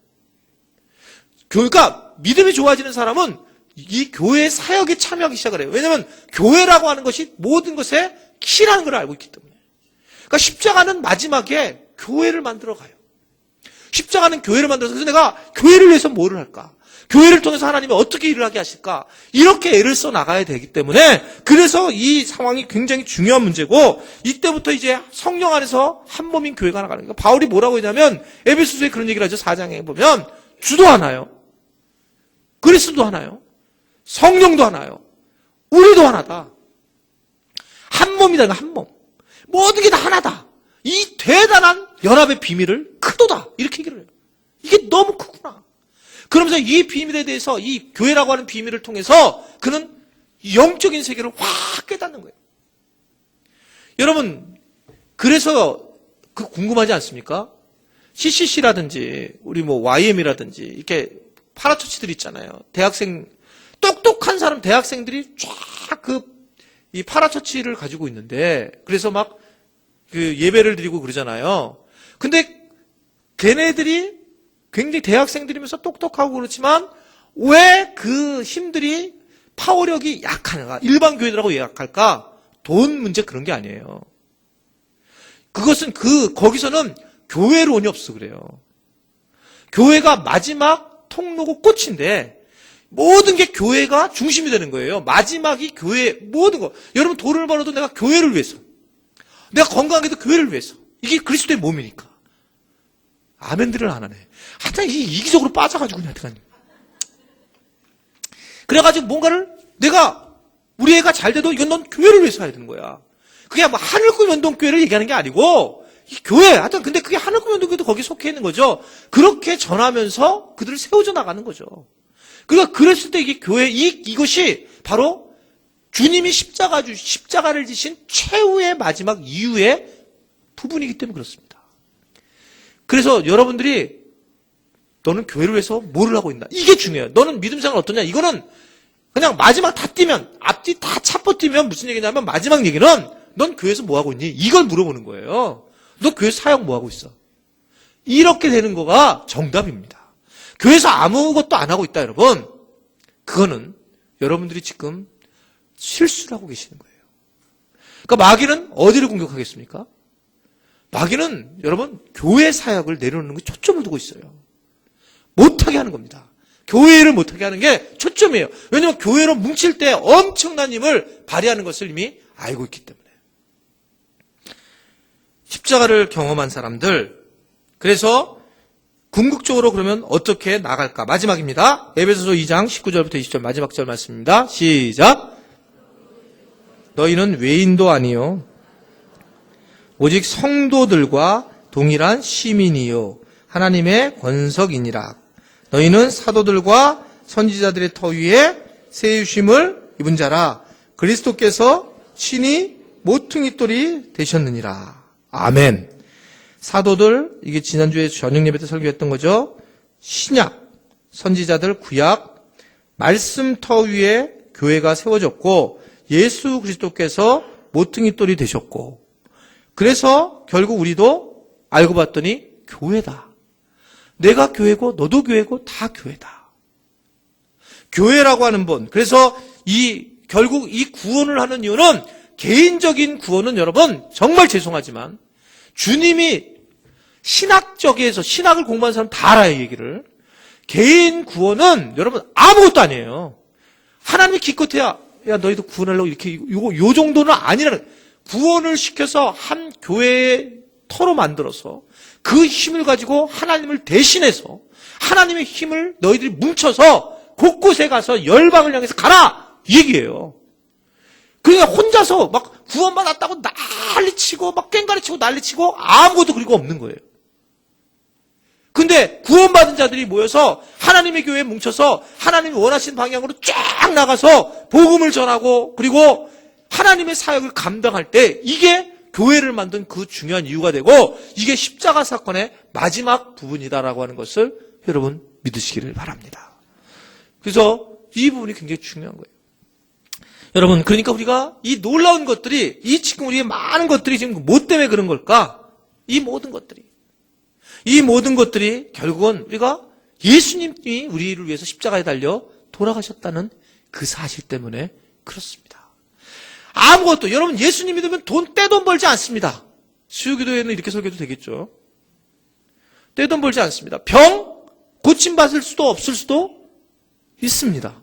S1: 그러니까 믿음이 좋아지는 사람은 이 교회 사역에 참여하기 시작을 해요. 왜냐하면 교회라고 하는 것이 모든 것의 키라는 걸 알고 있기 때문에. 그러니까 십자가는 마지막에 교회를 만들어 가요. 십자가는 교회를 만들어서 그래서 내가 교회를 위해서 뭐를 할까? 교회를 통해서 하나님이 어떻게 일을 하게 하실까? 이렇게 애를 써 나가야 되기 때문에 그래서 이 상황이 굉장히 중요한 문제고 이때부터 이제 성령 안에서 한 몸인 교회가 나가는 거예요. 바울이 뭐라고 했냐면 에베소서에 그런 얘기를 하죠. 4장에 보면 주도 하나요. 그리스도도 하나요. 성령도 하나요. 우리도 하나다. 한 몸이다. 한 몸. 모든 게 다 하나다. 이 대단한 연합의 비밀을 크도다. 이렇게 얘기를 해요. 이게 너무 크구나. 그러면서 이 비밀에 대해서 이 교회라고 하는 비밀을 통해서 그는 영적인 세계를 확 깨닫는 거예요. 여러분, 그래서 궁금하지 않습니까? CCC라든지 우리 뭐 YM이라든지 이렇게 파라처치들 있잖아요. 대학생 똑똑한 사람 대학생들이 쫙 이 파라처치를 가지고 있는데 그래서 막 예배를 드리고 그러잖아요. 근데 걔네들이 굉장히 대학생들이면서 똑똑하고 그렇지만 왜 그 힘들이 파워력이 약한가? 일반 교회들하고 약할까? 돈 문제 그런 게 아니에요. 그것은 거기서는 교회론이 없어 그래요. 교회가 마지막 통로고 꽃인데 모든 게 교회가 중심이 되는 거예요. 마지막이 교회 모든 거. 여러분 돈을 벌어도 내가 교회를 위해서. 내가 건강하게도 교회를 위해서. 이게 그리스도의 몸이니까. 아멘들을 안 하네. 하여튼 이기적으로 빠져가지고 그냥. 그래가지고 뭔가를 우리 애가 잘 돼도 이건 넌 교회를 위해서 해야 되는 거야. 그게 뭐 하늘꿈 연동교회를 얘기하는 게 아니고 이 교회. 하여튼 근데 그게 하늘꿈 연동교회도 거기 속해 있는 거죠. 그렇게 전하면서 그들을 세워져 나가는 거죠. 그러니까 그랬을 때 이게 교회 이것이 바로 주님이 십자가를 지신 최후의 마지막 이후의 부분이기 때문에 그렇습니다. 그래서 여러분들이 너는 교회를 위해서 뭐를 하고 있나? 이게 중요해요. 너는 믿음 생활 어떠냐? 이거는 그냥 마지막 다 뛰면 앞뒤 다 차포 뛰면 무슨 얘기냐면 마지막 얘기는 넌 교회에서 뭐 하고 있니? 이걸 물어보는 거예요. 너 교회 사역 뭐 하고 있어? 이렇게 되는 거가 정답입니다. 교회에서 아무것도 안 하고 있다 여러분. 그거는 여러분들이 지금 실수를 하고 계시는 거예요. 그러니까 마귀는 어디를 공격하겠습니까? 마귀는 여러분 교회 사역을 내려놓는 것에 초점을 두고 있어요. 못하게 하는 겁니다. 교회를 못하게 하는 게 초점이에요. 왜냐하면 교회로 뭉칠 때 엄청난 힘을 발휘하는 것을 이미 알고 있기 때문에. 십자가를 경험한 사람들, 그래서 궁극적으로 그러면 어떻게 나갈까? 마지막입니다. 에베소서 2장 19절부터 20절 마지막 절 말씀입니다. 시작. 너희는 외인도 아니요 오직 성도들과 동일한 시민이요 하나님의 권석이니라. 너희는 사도들과 선지자들의 터 위에 세우심을 입은 자라. 그리스도께서 친히 모퉁이돌이 되셨느니라. 아멘. 사도들, 이게 지난주에 저녁 예배 때 설교했던 거죠. 신약, 선지자들, 구약, 말씀 터 위에 교회가 세워졌고 예수 그리스도께서 모퉁이돌이 되셨고 그래서 결국 우리도 알고 봤더니 교회다. 내가 교회고 너도 교회고 다 교회다. 교회라고 하는 분. 그래서 결국 이 구원을 하는 이유는 개인적인 구원은 여러분 정말 죄송하지만 주님이 신학적에서 신학을 공부한 사람 다 알아요, 얘기를. 개인 구원은 여러분 아무것도 아니에요. 하나님이 기껏해야 야 너희도 구원하려고 이렇게 요 정도는 아니라는, 구원을 시켜서 한 교회의 터로 만들어서 그 힘을 가지고 하나님을 대신해서 하나님의 힘을 너희들이 뭉쳐서 곳곳에 가서 열방을 향해서 가라 이 얘기예요. 그러니까 혼자서 막 구원받았다고 난리치고 막 꽹가리치고 난리치고 아무것도 그리고 없는 거예요. 근데 구원받은 자들이 모여서 하나님의 교회에 뭉쳐서 하나님이 원하시는 방향으로 쫙 나가서 복음을 전하고 그리고 하나님의 사역을 감당할 때 이게 교회를 만든 그 중요한 이유가 되고 이게 십자가 사건의 마지막 부분이다라고 하는 것을 여러분 믿으시기를 바랍니다. 그래서 이 부분이 굉장히 중요한 거예요. 여러분, 그러니까 우리가 이 놀라운 것들이, 이 지금 우리의 많은 것들이 지금 뭐 때문에 그런 걸까? 이 모든 것들이 결국은 우리가 예수님이 우리를 위해서 십자가에 달려 돌아가셨다는 그 사실 때문에 그렇습니다. 아무것도, 여러분 예수님 믿으면 떼돈 벌지 않습니다. 수요기도에는 이렇게 설교도 되겠죠. 떼돈 벌지 않습니다. 병 고침받을 수도 없을 수도 있습니다.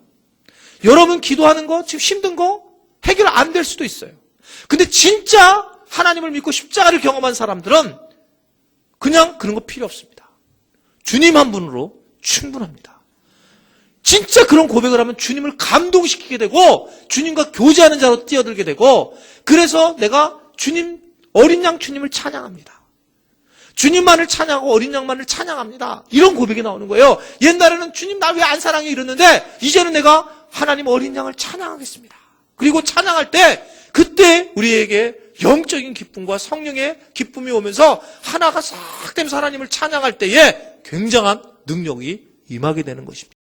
S1: 여러분 기도하는 거, 지금 힘든 거 해결 안 될 수도 있어요. 근데 진짜 하나님을 믿고 십자가를 경험한 사람들은 그냥 그런 거 필요 없습니다. 주님 한 분으로 충분합니다. 진짜 그런 고백을 하면 주님을 감동시키게 되고 주님과 교제하는 자로 뛰어들게 되고 그래서 내가 주님, 어린 양 주님을 찬양합니다. 주님만을 찬양하고 어린 양만을 찬양합니다. 이런 고백이 나오는 거예요. 옛날에는 주님 나 왜 안 사랑해 이랬는데 이제는 내가 하나님 어린 양을 찬양하겠습니다. 그리고 찬양할 때 그때 우리에게 영적인 기쁨과 성령의 기쁨이 오면서 하나가 싹 되면서 하나님을 찬양할 때에 굉장한 능력이 임하게 되는 것입니다.